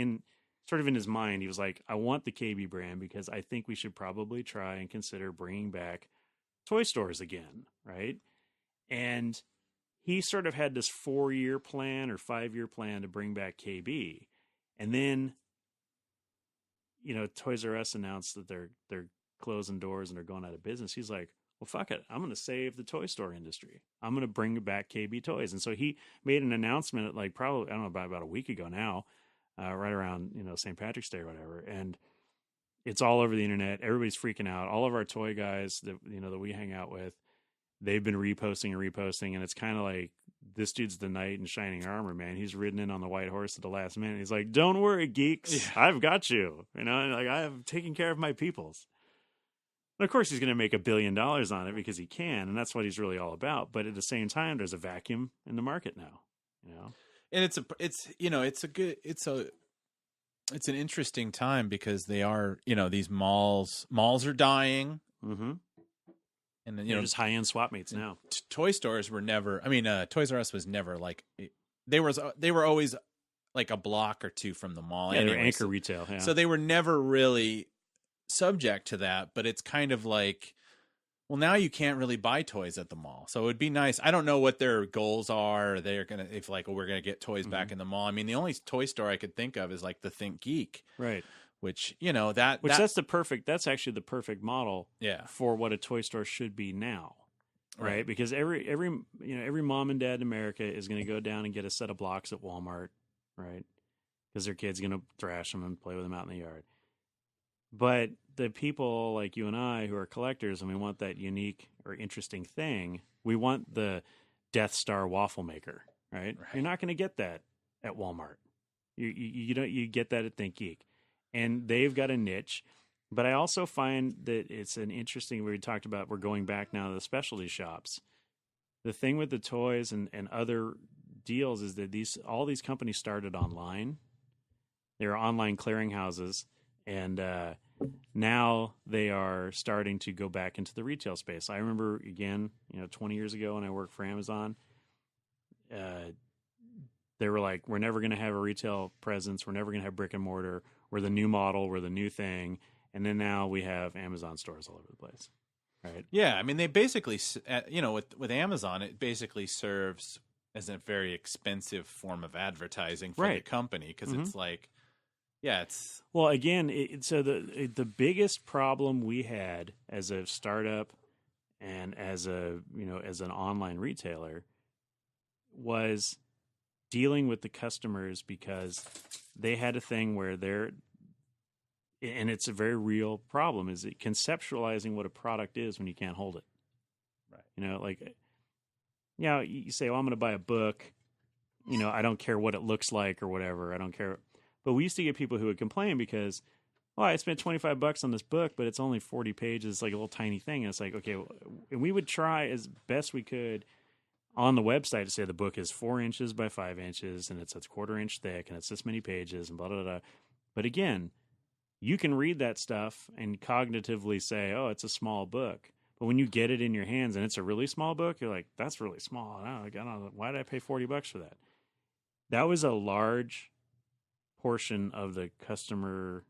sort of in his mind. He was like, I want the KB brand because I think we should probably try and consider bringing back toy stores again, right? And he sort of had this 4-year plan or 5-year plan to bring back KB. And then, you know, Toys R Us announced that they're closing doors and they're going out of business. He's like, well, fuck it. I'm going to save the toy store industry. I'm going to bring back KB Toys. And so he made an announcement at probably, I don't know, about a week ago now, right around, you know, St. Patrick's Day or whatever. And it's all over the internet. Everybody's freaking out. All of our toy guys that, you know, that we hang out with, they've been reposting. And it's kind of like, this dude's the knight in shining armor, man. He's ridden in on the white horse at the last minute. He's like, don't worry, geeks. Yeah. I've got you. You know, and like, I have taken care of my peoples. And of course, he's going to make $1 billion on it because he can. And that's what he's really all about. But at the same time, there's a vacuum in the market now, you know? And it's an interesting time because they are, you know, these malls are dying. Mm-hmm. And then, you know, just high-end swap meets now. Toy stores were never, Toys R Us was never like, they were always like a block or two from the mall. Yeah, anyway, they were anchor retail. Yeah. So they were never really subject to that, but it's kind of like, well, now you can't really buy toys at the mall. So it would be nice. I don't know what their goals are. They're going to, we're going to get toys back in the mall. I mean, the only toy store I could think of is like the Think Geek. Right. Which, you know, that's actually the perfect model for what a toy store should be now. Right. Because every mom and dad in America is going to go down and get a set of blocks at Walmart. Right. Because their kid's going to thrash them and play with them out in the yard. But the people like you and I who are collectors and we want that unique or interesting thing, we want the Death Star waffle maker, right? You're not going to get that at Walmart. You get that at Think Geek. And they've got a niche. But I also find that it's an interesting, we talked about, we're going back now to the specialty shops. The thing with the toys and other deals is that all these companies started online. They were online clearinghouses. And now they are starting to go back into the retail space. I remember, again, 20 years ago when I worked for Amazon, they were like, we're never going to have a retail presence. We're never going to have brick and mortar. We're the new model. We're the new thing. And then now we have Amazon stores all over the place. Right? Yeah. I mean, they basically, with Amazon, it basically serves as a very expensive form of advertising for the company because it's like, it's well. Again, so the biggest problem we had as a startup and as an online retailer was dealing with the customers because they had a thing where and it's a very real problem, is it conceptualizing what a product is when you can't hold it. Right. You say, well, I'm going to buy a book. I don't care what it looks like or whatever. I don't care. But we used to get people who would complain because, I spent $25 on this book, but it's only 40 pages, like a little tiny thing. And it's like, okay, and we would try as best we could on the website to say the book is 4 inches by 5 inches and it's a 1/4 inch thick and it's this many pages and blah, blah, blah. But again, you can read that stuff and cognitively say, oh, it's a small book. But when you get it in your hands and it's a really small book, you're like, that's really small. I don't know. Why did I pay $40 for that? That was a large portion of the customer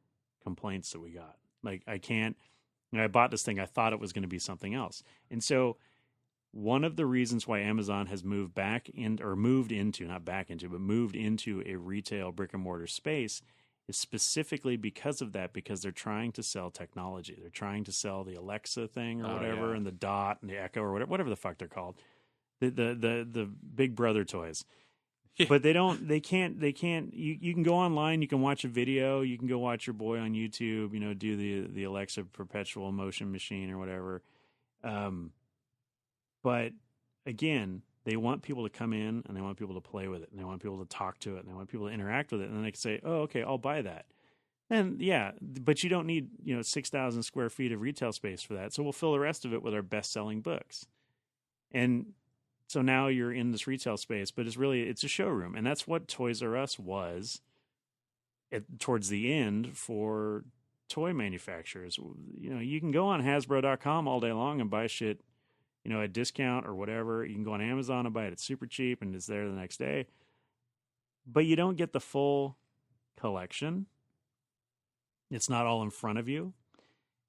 complaints that we got. Like, I bought this thing. I thought it was going to be something else. And so one of the reasons why Amazon has moved into a retail brick and mortar space is specifically because of that, because they're trying to sell technology. They're trying to sell the Alexa thing or whatever, and the Dot and the Echo or whatever the fuck they're called. The Big Brother toys. Yeah. But they can't, you can go online, you can watch a video, you can go watch your boy on YouTube, do the Alexa perpetual motion machine or whatever. But again, they want people to come in and they want people to play with it and they want people to talk to it and they want people to interact with it. And then they can say, oh, okay, I'll buy that. And yeah, but you don't need, 6,000 square feet of retail space for that. So we'll fill the rest of it with our best selling books. And so now you're in this retail space, but it's a showroom. And that's what Toys R Us was towards the end for toy manufacturers. You can go on Hasbro.com all day long and buy shit, at discount or whatever. You can go on Amazon and buy it at super cheap and it's there the next day. But you don't get the full collection. It's not all in front of you.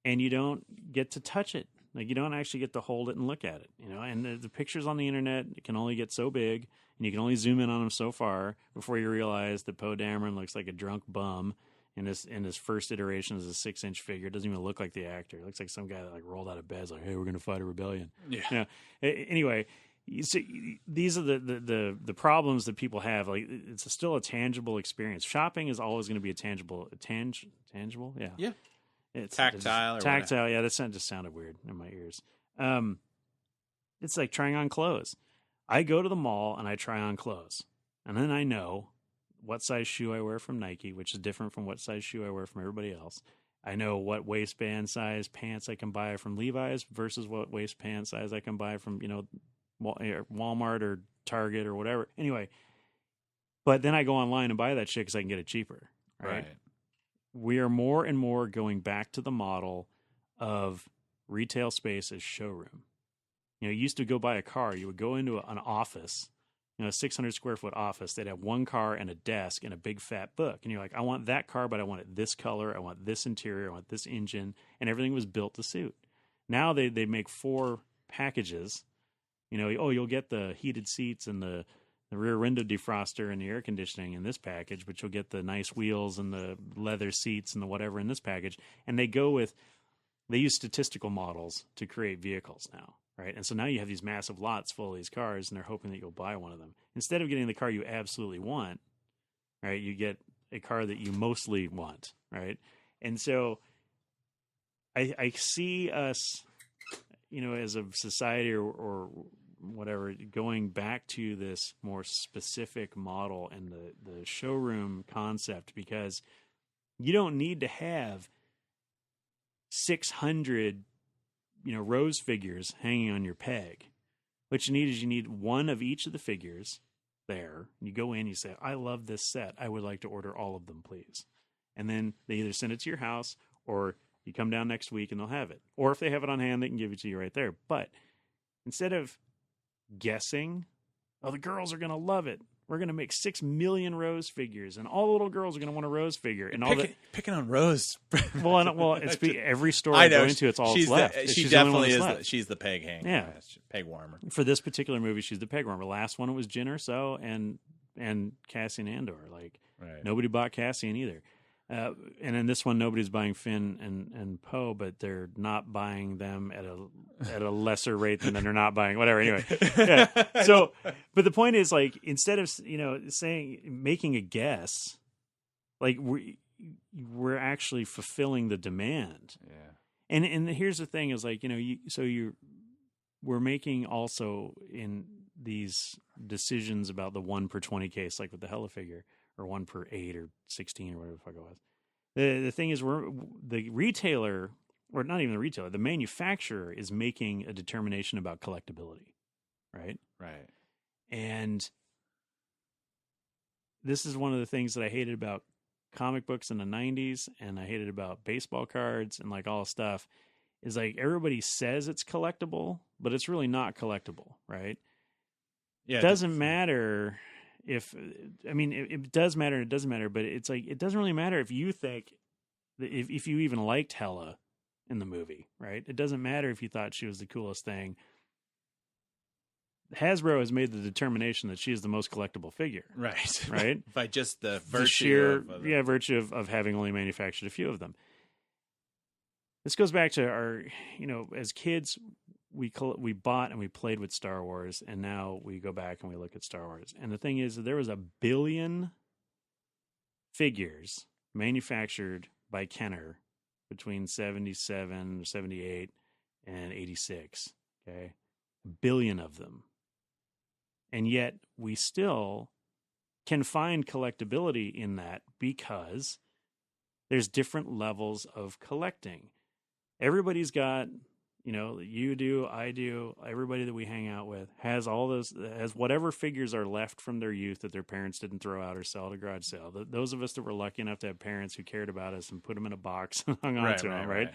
And you don't get to touch it. Like, you don't actually get to hold it and look at it, and the pictures on the internet can only get so big and you can only zoom in on them so far before you realize that Poe Dameron looks like a drunk bum in his first iteration as a 6-inch figure. It doesn't even look like the actor. It looks like some guy that rolled out of bed. It's like, hey, we're going to fight a rebellion. Yeah. Anyway, these are the problems that people have. Like, it's still a tangible experience. Shopping is always going to be a tangible. Yeah. Yeah. It's tactile. Tactile. Yeah, that just sounded weird in my ears. It's like trying on clothes. I go to the mall and I try on clothes, and then I know what size shoe I wear from Nike, which is different from what size shoe I wear from everybody else. I know what waistband size pants I can buy from Levi's versus what waistband size I can buy from Walmart or Target or whatever. Anyway, but then I go online and buy that shit because I can get it cheaper. Right. We are more and more going back to the model of retail space as showroom. You used to go buy a car. You would go into an office, a 600 square foot office. They'd have one car and a desk and a big fat book. And you're like, I want that car, but I want it this color. I want this interior. I want this engine. And everything was built to suit. Now they make 4 packages. You'll get the heated seats and the rear window defroster and the air conditioning in this package, but you'll get the nice wheels and the leather seats and the whatever in this package. And they use statistical models to create vehicles now, right? And so now you have these massive lots full of these cars, and they're hoping that you'll buy one of them. Instead of getting the car you absolutely want, right, you get a car that you mostly want, right? And so I see us, as a society or whatever, going back to this more specific model and the showroom concept, because you don't need to have 600 rose figures hanging on your peg. What you need one of each of the figures there. You go in, you say, I love this set, I would like to order all of them, please. And then they either send it to your house or you come down next week and they'll have it, or if they have it on hand, they can give it to you right there. But instead of guessing, the girls are going to love it, we're going to make 6 million Rose figures, and all the little girls are going to want a Rose figure. And picking on Rose. It's every store I go into, it's all that's left. She definitely is. She's the peg hanger. Yeah, peg warmer. For this particular movie, she's the peg warmer. Last one, it was Jyn Erso and Cassian Andor. Nobody bought Cassian either. And in this one, nobody's buying Finn and Poe, but they're not buying them at a lesser rate than they're not buying whatever. Anyway, yeah. So, but the point is, instead of making a guess, we're actually fulfilling the demand. Yeah. And here's the thing: is we're making also in these decisions about the 1 per 20 case, like with the Hella figure, or 1 per 8 or 16 or whatever the fuck it was. The thing is, the retailer, or not even the retailer, the manufacturer is making a determination about collectability, right? Right. And this is one of the things that I hated about comic books in the 90s, and I hated about baseball cards and all stuff, is like everybody says it's collectible, but it's really not collectible, right? Yeah, It doesn't matter if, I mean, it does matter, it doesn't matter, but it's like, it doesn't really matter if you think, if you even liked Hela in the movie, right? It doesn't matter if you thought she was the coolest thing. Hasbro has made the determination that she is the most collectible figure. Right. Right? By just the virtue the sheer, of virtue of having only manufactured a few of them. This goes back to our, as kids, we bought and we played with Star Wars, and now we go back and we look at Star Wars. And the thing is that there was 1 billion figures manufactured by Kenner between 77, 78, and 86. Okay? 1 billion of them. And yet we still can find collectability in that because there's different levels of collecting. Everybody's got, you do, I do, everybody that we hang out with has all those, has whatever figures are left from their youth that their parents didn't throw out or sell at a garage sale. Those of us that were lucky enough to have parents who cared about us and put them in a box and hung on to them, right?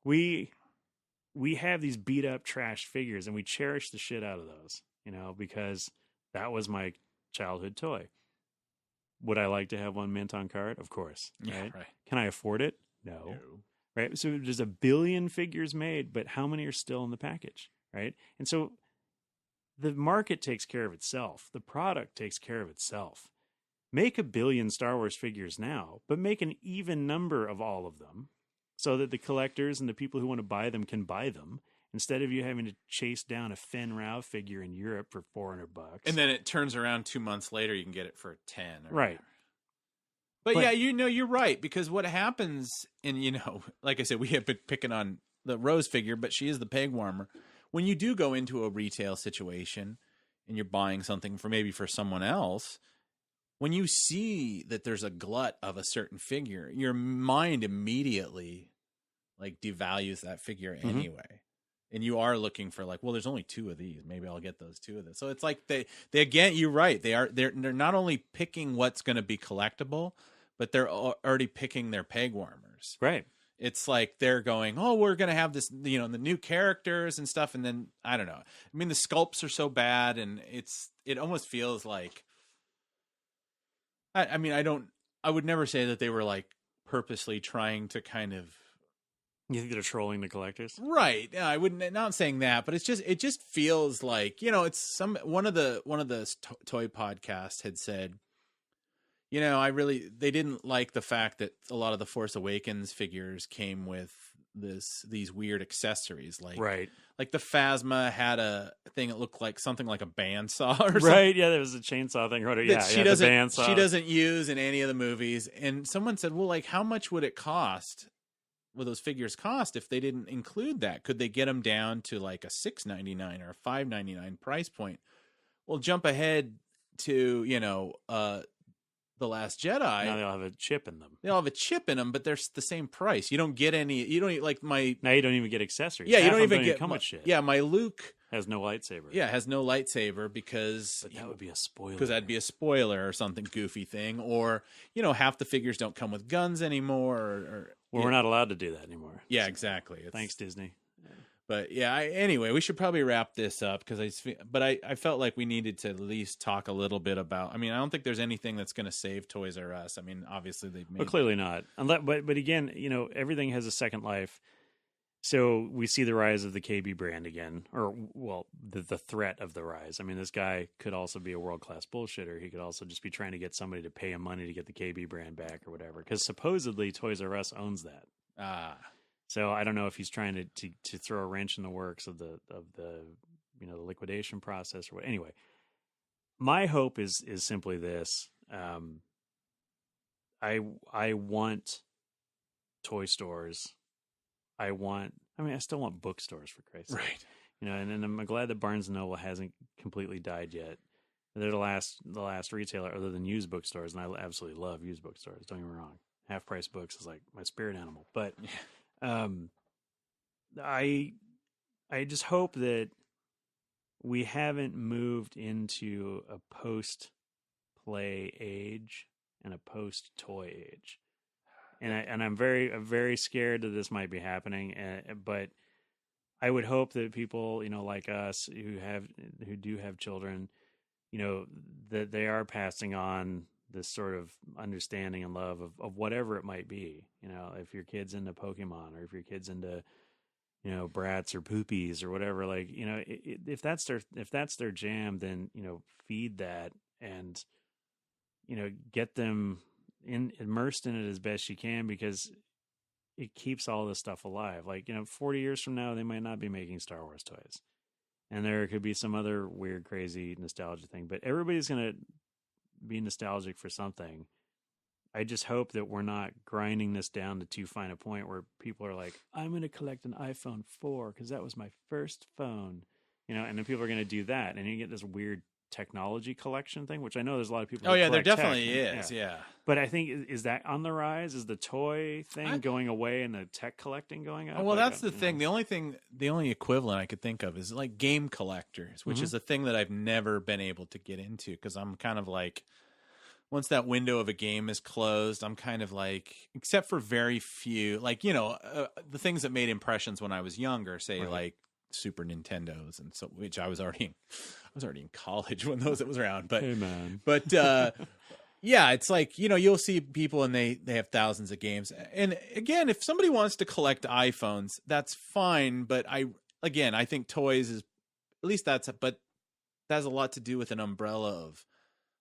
We have these beat up trash figures and we cherish the shit out of those, because that was my childhood toy. Would I like to have one mint on card? Of course. Right? Yeah, right. Can I afford it? No. Right. So there's 1 billion figures made, but how many are still in the package? Right. And so the market takes care of itself. The product takes care of itself. Make 1 billion Star Wars figures now, but make an even number of all of them so that the collectors and the people who want to buy them can buy them. Instead of you having to chase down a Fenn Rau figure in Europe for $400, and then it turns around 2 months later, you can get it for 10. Right. But yeah, you're right, because what happens, and like I said, we have been picking on the Rose figure, but she is the peg warmer. When you do go into a retail situation and you're buying something for someone else, when you see that there's a glut of a certain figure, your mind immediately devalues that figure anyway. And you are looking for there's only 2 of these. Maybe I'll get those 2 of this. So it's like they again, you're right. They're not only picking what's going to be collectible, but they're already picking their peg warmers. Right. It's like they're going, oh, we're going to have this, the new characters and stuff. And then I don't know. I mean, the sculpts are so bad, and it almost feels like. I would never say that they were purposely trying to kind of. You think they're trolling the collectors? Right. Yeah, I wouldn't, not saying that, but it just feels like, it's one of the toy podcasts had said, they didn't like the fact that a lot of the Force Awakens figures came with these weird accessories. Right. Like the Phasma had a thing that looked like something like a bandsaw or something. Right. Yeah. There was a chainsaw thing. Yeah. She doesn't use in any of the movies. And someone said, well, how much would it cost? Would those figures cost if they didn't include that? Could they get them down to a $6.99 or a $5.99 price point? Well, jump ahead to The Last Jedi. Now they'll have a chip in them. They'll have a chip in them, but they're the same price. You don't get any. You don't Now you don't even get accessories. Yeah, Half you don't even get get come with shit. Yeah, my Luke has no lightsaber. Yeah, has no lightsaber because that would be a spoiler. Because that'd be a spoiler or something goofy thing, or half the figures don't come with guns anymore. Or we're not allowed to do that anymore. Yeah, exactly. Thanks, Disney. But yeah, anyway, we should probably wrap this up because I felt like we needed to at least talk a little bit about. I mean, I don't think there's anything that's going to save Toys R Us. I mean, obviously they've made, but clearly not. But again, everything has a second life. So we see the rise of the KB brand again, or the threat of the rise. I mean, this guy could also be a world-class bullshitter. He could also just be trying to get somebody to pay him money to get the KB brand back or whatever. Because supposedly Toys R Us owns that. So I don't know if he's trying to throw a wrench in the works of the the liquidation process or what. Anyway, my hope is simply this: I want toy stores. I still want bookstores, for Christ's sake. Right. And I'm glad that Barnes and Noble hasn't completely died yet. They're the last retailer other than used bookstores, and I absolutely love used bookstores. Don't get me wrong. Half price books is like my spirit animal, but. I just hope that we haven't moved into a post-play age and a post-toy age. and I'm very scared that this might be happening. But I would hope that people, like us who do have children, that they are passing on this sort of understanding and love of whatever it might be. If your kid's into Pokemon, or if your kid's into, brats or poopies or whatever, like, if that's their jam, then, feed that and, get them immersed in it as best you can, because it keeps all this stuff alive. Like, 40 years from now, they might not be making Star Wars toys. And there could be some other weird, crazy nostalgia thing, but everybody's going to be nostalgic for something. I just hope that we're not grinding this down to too fine a point where people are like, I'm going to collect an iPhone 4 because that was my first phone, and then people are going to do that. And you get this weird technology collection thing, which I know there's a lot of people. Oh yeah, there tech, definitely is. Yeah. But I think, is that on the rise? Is the toy thing going away and the tech collecting going up? Oh, well, that's the thing. The only equivalent I could think of is like game collectors, which is a thing that I've never been able to get into, because I'm kind of like, once that window of a game is closed, I'm kind of like, except for very few, like, the things that made impressions when I was younger, say like Super Nintendos, and so, which I was already in college when those was around. But hey man, but yeah, it's like, you'll see people and they have thousands of games. And again, if somebody wants to collect iPhones, that's fine. But I think toys is, at least but that has a lot to do with an umbrella of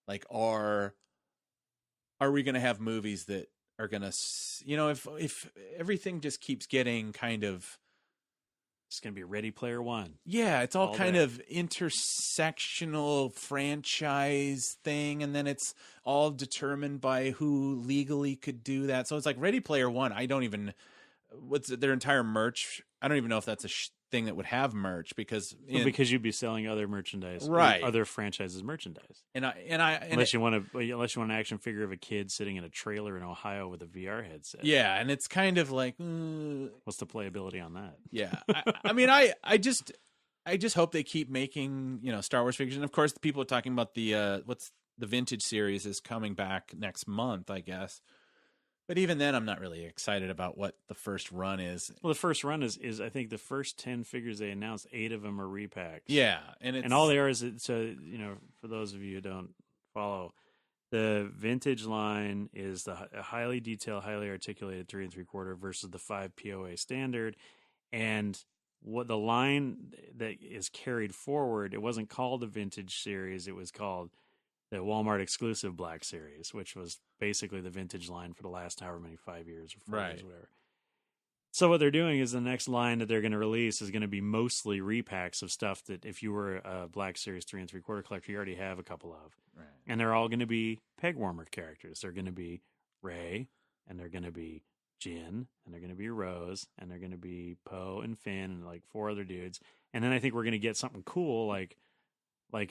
like, are we going to have movies that are going to, if everything just keeps getting kind of, it's going to be Ready Player One. Yeah, it's all kind of intersectional franchise thing, and then it's all determined by who legally could do that. So it's like Ready Player One. I don't even, what's their entire merch? I don't even know if that's a thing that would have merch, because you'd be selling other merchandise, right? Other franchises merchandise, unless you want an action figure of a kid sitting in a trailer in Ohio with a VR headset. Yeah, and it's kind of like, what's the playability on that? Yeah, I just hope they keep making Star Wars figures, and of course the people are talking about the the vintage series is coming back next month, I guess. But even then, I'm not really excited about what the first run is. Well, the first run is I think the first 10 figures they announced, 8 of them are repacks. Yeah, and all they are is, so for those of you who don't follow, the vintage line is a highly detailed, highly articulated 3 3/4 versus the 5 POA standard, and what the line that is carried forward, it wasn't called the vintage series, it was called the Walmart exclusive Black Series, which was basically the vintage line for the last however many 5 years or 4 years, whatever. So what they're doing is the next line that they're going to release is going to be mostly repacks of stuff that if you were a Black Series 3 3/4 collector, you already have a couple of. Right. And they're all going to be peg warmer characters. They're going to be Rey, and they're going to be Jin, and they're going to be Rose, and they're going to be Poe and Finn, and like 4 other dudes. And then I think we're going to get something cool like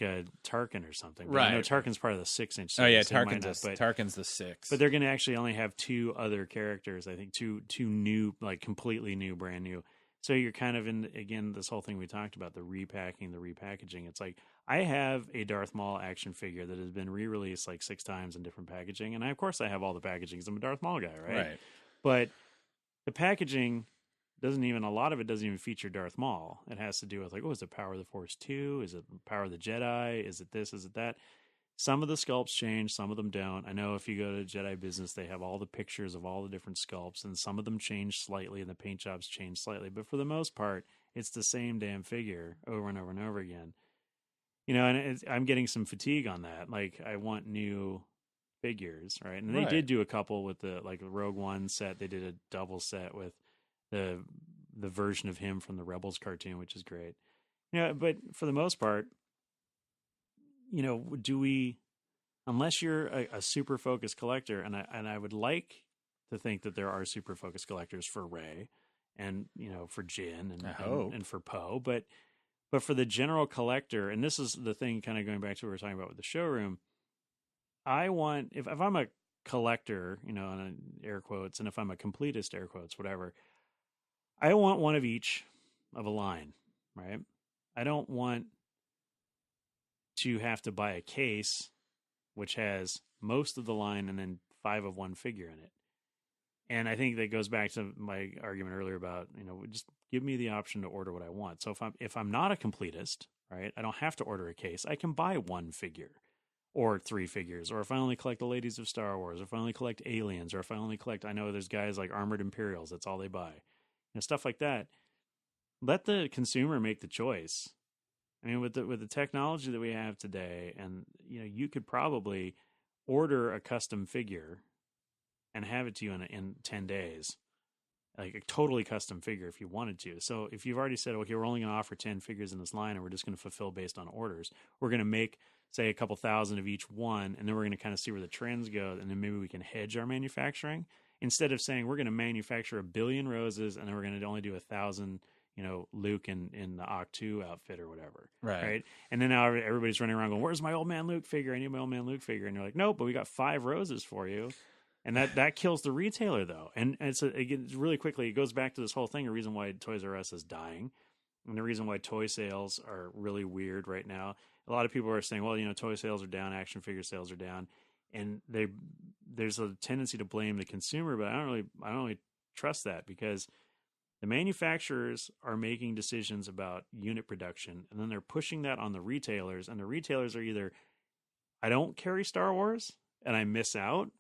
a Tarkin or something. But right. No, Tarkin's part of the 6-inch series. Oh yeah, Tarkin's the 6. But they're going to actually only have 2 other characters. I think two new, like completely new, brand new. So you're kind of in, again, this whole thing we talked about, the repacking, the repackaging. It's like, I have a Darth Maul action figure that has been re-released like 6 times in different packaging. And of course I have all the packaging because I'm a Darth Maul guy, right? But the packaging a lot of it doesn't even feature Darth Maul. It has to do with like, is it Power of the Force 2? Is it Power of the Jedi? Is it this? Is it that? Some of the sculpts change, some of them don't. I know if you go to Jedi Business, they have all the pictures of all the different sculpts, and some of them change slightly, and the paint jobs change slightly. But for the most part, it's the same damn figure over and over and over again. And I'm getting some fatigue on that. Like, I want new figures, right? And they did do a couple with the Rogue One set. They did a double set with the version of him from the Rebels cartoon, which is great. But for the most part, do we, unless you're a super focused collector, and I would like to think that there are super focused collectors for Rey and for Jin and for Poe, but for the general collector, and this is the thing, kind of going back to what we were talking about with the showroom, I want, if I'm a collector, in air quotes, and if I'm a completist, air quotes, whatever, I want one of each of a line, right? I don't want to have to buy a case which has most of the line and then 5 of one figure in it. And I think that goes back to my argument earlier about, just give me the option to order what I want. So if I'm not a completist, right, I don't have to order a case. I can buy one figure or 3 figures, or if I only collect the ladies of Star Wars, or if I only collect aliens, or if I only collect, I know there's guys like Armored Imperials, that's all they buy, stuff like that. Let the consumer make the choice. I mean, with the technology that we have today, and you could probably order a custom figure and have it to you in 10 days, like a totally custom figure if you wanted to. So if you've already said, okay, we're only going to offer 10 figures in this line and we're just going to fulfill based on orders, we're going to make, say, a couple thousand of each one, and then we're going to kind of see where the trends go, and then maybe we can hedge our manufacturing instead of saying we're going to manufacture 1 billion roses and then we're going to only do 1,000 Luke in the Octu outfit or whatever. Right. And then now everybody's running around going, where's my old man Luke figure? I need my old man Luke figure. And you're like, nope, but we got 5 roses for you. And that kills the retailer, though. And again, really quickly, it goes back to this whole thing, a reason why Toys R Us is dying, and the reason why toy sales are really weird right now. A lot of people are saying, well, toy sales are down, action figure sales are down, and there's a tendency to blame the consumer, but I don't really trust that, because the manufacturers are making decisions about unit production, and then they're pushing that on the retailers, and the retailers are either, I don't carry Star Wars and I miss out,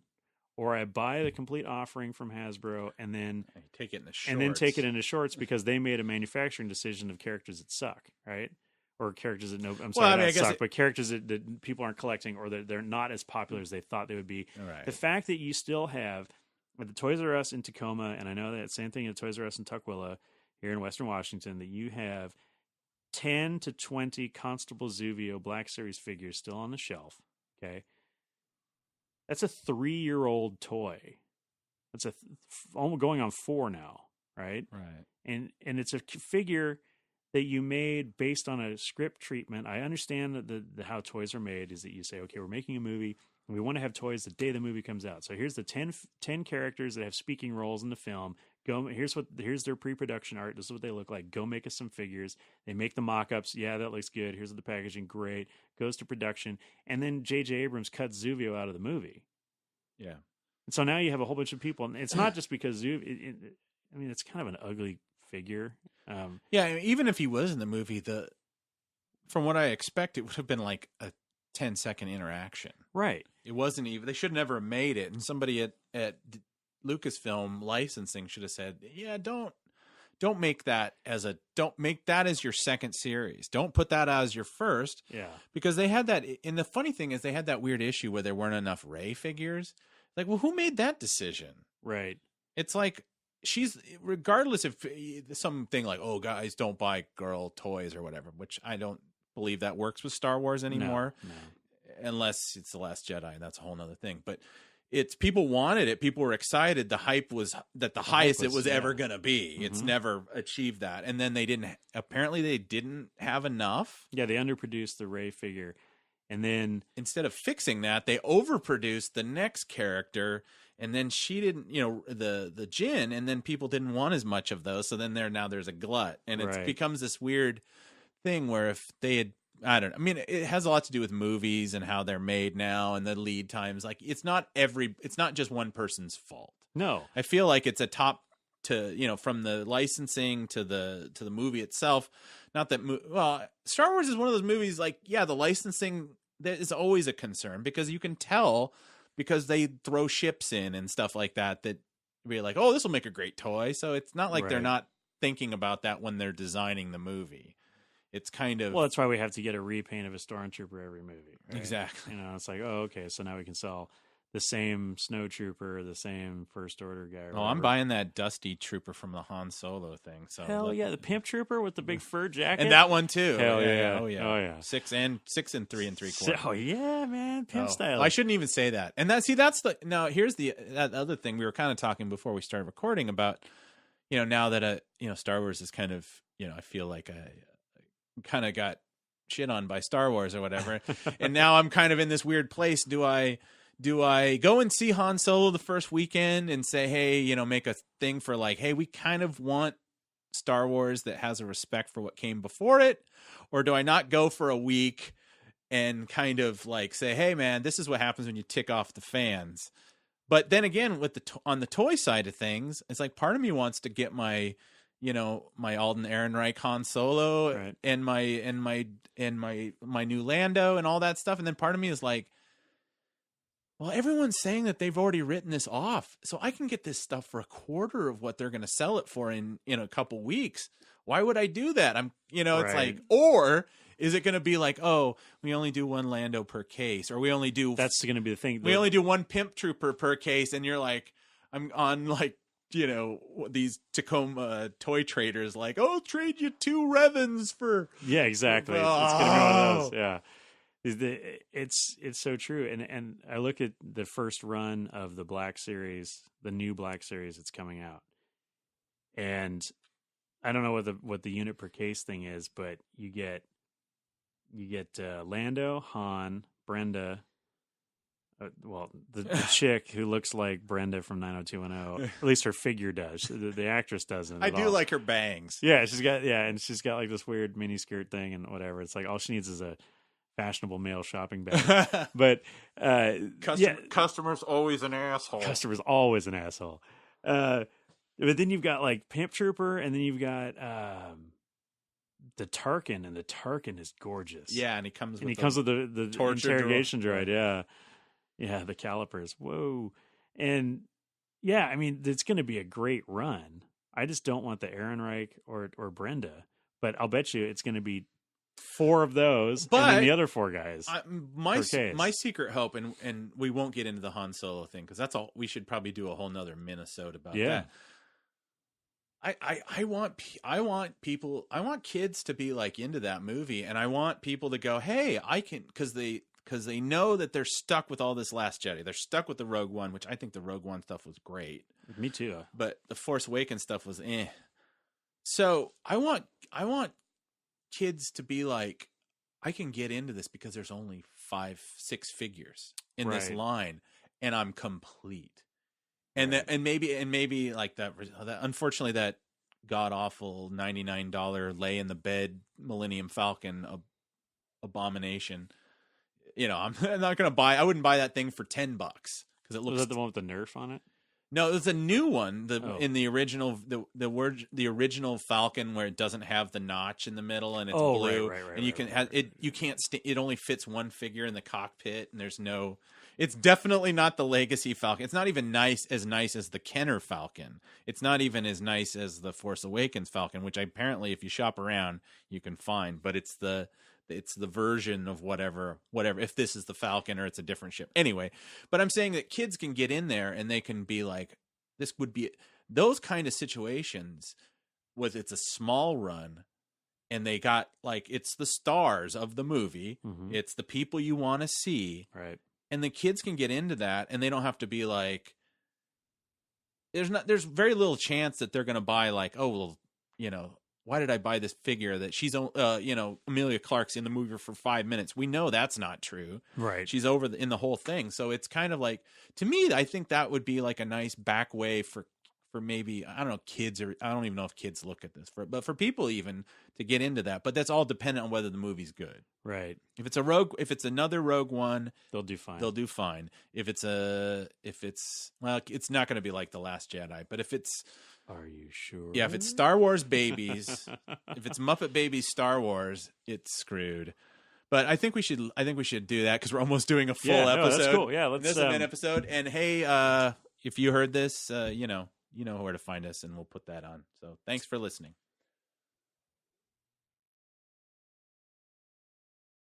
or I buy the complete offering from Hasbro and then take it into shorts because they made a manufacturing decision of characters that suck, right? Or characters that but characters that people aren't collecting, or that they're not as popular as they thought they would be. Right. The fact that you still have at the Toys R Us in Tacoma, and I know that same thing at Toys R Us in Tukwila here in Western Washington, that you have 10 to 20 Constable Zuvio Black Series figures still on the shelf, okay? That's a 3-year-old toy. That's almost going on 4 now, right? Right. And it's a figure that you made based on a script treatment. I understand that how toys are made is that you say, okay, we're making a movie, and we want to have toys the day the movie comes out. So here's the 10 characters that have speaking roles in the film. Here's their pre-production art. This is what they look like. Go make us some figures. They make the mock-ups. Yeah, that looks good. Here's the packaging. Great. Goes to production. And then J.J. Abrams cuts Zuvio out of the movie. Yeah. And so now you have a whole bunch of people. And it's not just because Zuvio... it's kind of an ugly figure. Even if he was in the movie, from what I expect, it would have been like a 10-second interaction. Right. It wasn't even... They should never have made it. And somebody at Lucasfilm licensing should have said, yeah, don't make that as your second series. Don't put that as your first. Yeah. Because they had that, and the funny thing is they had that weird issue where there weren't enough Rey figures. Like, well, who made that decision? Right. It's like, regardless if something like, oh, guys, don't buy girl toys or whatever, which I don't believe that works with Star Wars anymore. No. Unless it's The Last Jedi, and that's a whole nother thing. But it's, people wanted it. People were excited. The hype was that the highest it was ever going to be. Mm-hmm. It's never achieved that. And then they didn't have enough. Yeah, they underproduced the Rey figure. And then instead of fixing that, they overproduced the next character. And then she didn't, the Jinn, and then people didn't want as much of those. So then there's a glut. And it becomes this weird thing where if they had, it has a lot to do with movies and how they're made now and the lead times. Like, it's not just one person's fault. No. I feel like it's a top to, from the licensing to the movie itself. Not that, Star Wars is one of those movies, like, yeah, the licensing, that is always a concern because you can tell, because they throw ships in and stuff like that we're like, oh, this will make a great toy. So it's not like they're not thinking about that when they're designing the movie. It's kind of... Well, that's why we have to get a repaint of a Stormtrooper every movie. Right? Exactly. It's like, oh, okay, so now we can sell the same Snowtrooper, the same First Order guy. Oh, I'm buying that Dusty Trooper from the Han Solo thing. So hell yeah, the Pimp Trooper with the big fur jacket. And that one too. Hell yeah. Oh yeah. Oh yeah. 6 and 3 3/4. Oh yeah, man, Pimp style. I shouldn't even say that. And here's that other thing we were kind of talking before we started recording about, now that Star Wars is kind of, I feel like I kind of got shit on by Star Wars or whatever. And now I'm kind of in this weird place. Do I go and see Han Solo the first weekend and say, hey, make a thing for like, hey, we kind of want Star Wars that has a respect for what came before it? Or do I not go for a week and kind of like say, hey man, this is what happens when you tick off the fans? But then again, with on the toy side of things, it's like part of me wants to get my, my Alden Ehrenreich Han Solo Right. and my new Lando and all that stuff, and then part of me is like, well, everyone's saying that they've already written this off, so I can get this stuff for a quarter of what they're going to sell it for in a couple weeks. Why would I do that? It's like, or is it going to be like, oh, we only do one Lando per case, or we only do That's going to be the thing. we only do one Pimp Trooper per case, and you're like, I'm on like, these Tacoma toy traders like, oh, trade you 2 Revens for. Yeah, exactly. It's going to be one of those. Yeah. It's so true. And I look at the first run of the Black Series, the new Black Series that's coming out. And I don't know what the unit per case thing is, but you get Lando, Han, Brenda, the chick who looks like Brenda from 90210. At least her figure does. The actress doesn't. I do like her bangs. Yeah, she's got like this weird mini skirt thing and whatever. It's like all she needs is a fashionable male shopping bag. But Customer's always an asshole. Customer's always an asshole. But then you've got like Pimp Trooper, and then you've got the Tarkin, and the Tarkin is gorgeous. Yeah, and he comes with the interrogation droid. Yeah, the calipers. Whoa. And yeah, I mean, it's going to be a great run. I just don't want the Ehrenreich or Brenda, but I'll bet you it's going to be 4 of those, and then the other 4 guys. My secret hope, and we won't get into the Han Solo thing because that's all. We should probably do a whole nother Minnesota about that. I want kids to be like into that movie, and I want people to go, hey, I can, because they know that they're stuck with all this Last Jedi. They're stuck with the Rogue One, which I think the Rogue One stuff was great. Me too. But the Force Awakens stuff was eh. So I want kids to be like, I can get into this because there's only 5-6 figures in this line, and I'm complete. And maybe like that. Unfortunately, that god awful $99 lay in the bed Millennium Falcon abomination. I'm not gonna buy. I wouldn't buy that thing for $10 because it looks. Was that the one with the Nerf on it? No, it's a new one. In the original, the original Falcon where it doesn't have the notch in the middle and it's blue, and you can have it. You can't. It only fits one figure in the cockpit, and there's no. It's definitely not the Legacy Falcon. It's not even nice as the Kenner Falcon. It's not even as nice as the Force Awakens Falcon, which apparently, if you shop around, you can find. But it's the version of whatever, if this is the Falcon or it's a different ship. Anyway, but I'm saying that kids can get in there and they can be like, this would be those kind of situations with it's a small run and they got like, it's the stars of the movie. Mm-hmm. It's the people you want to see. Right. And the kids can get into that and they don't have to be like, there's very little chance that they're going to buy like, oh, well, why did I buy this figure that she's, Emilia Clarke's in the movie for 5 minutes? We know that's not true. Right. She's over in the whole thing. So it's kind of like, to me, I think that would be like a nice back way for maybe, I don't know, kids, or I don't even know if kids look at this, but for people even to get into that. But that's all dependent on whether the movie's good. Right. If it's another Rogue One, they'll do fine. If it's not going to be like The Last Jedi, but if it's, are you sure? Yeah, if it's Star Wars Babies, if it's Muppet Babies Star Wars, it's screwed. But I think we should do that because we're almost doing a full episode. That's cool. Yeah, let's. This is an episode. And hey, if you heard this, you know where to find us, and we'll put that on. So thanks for listening.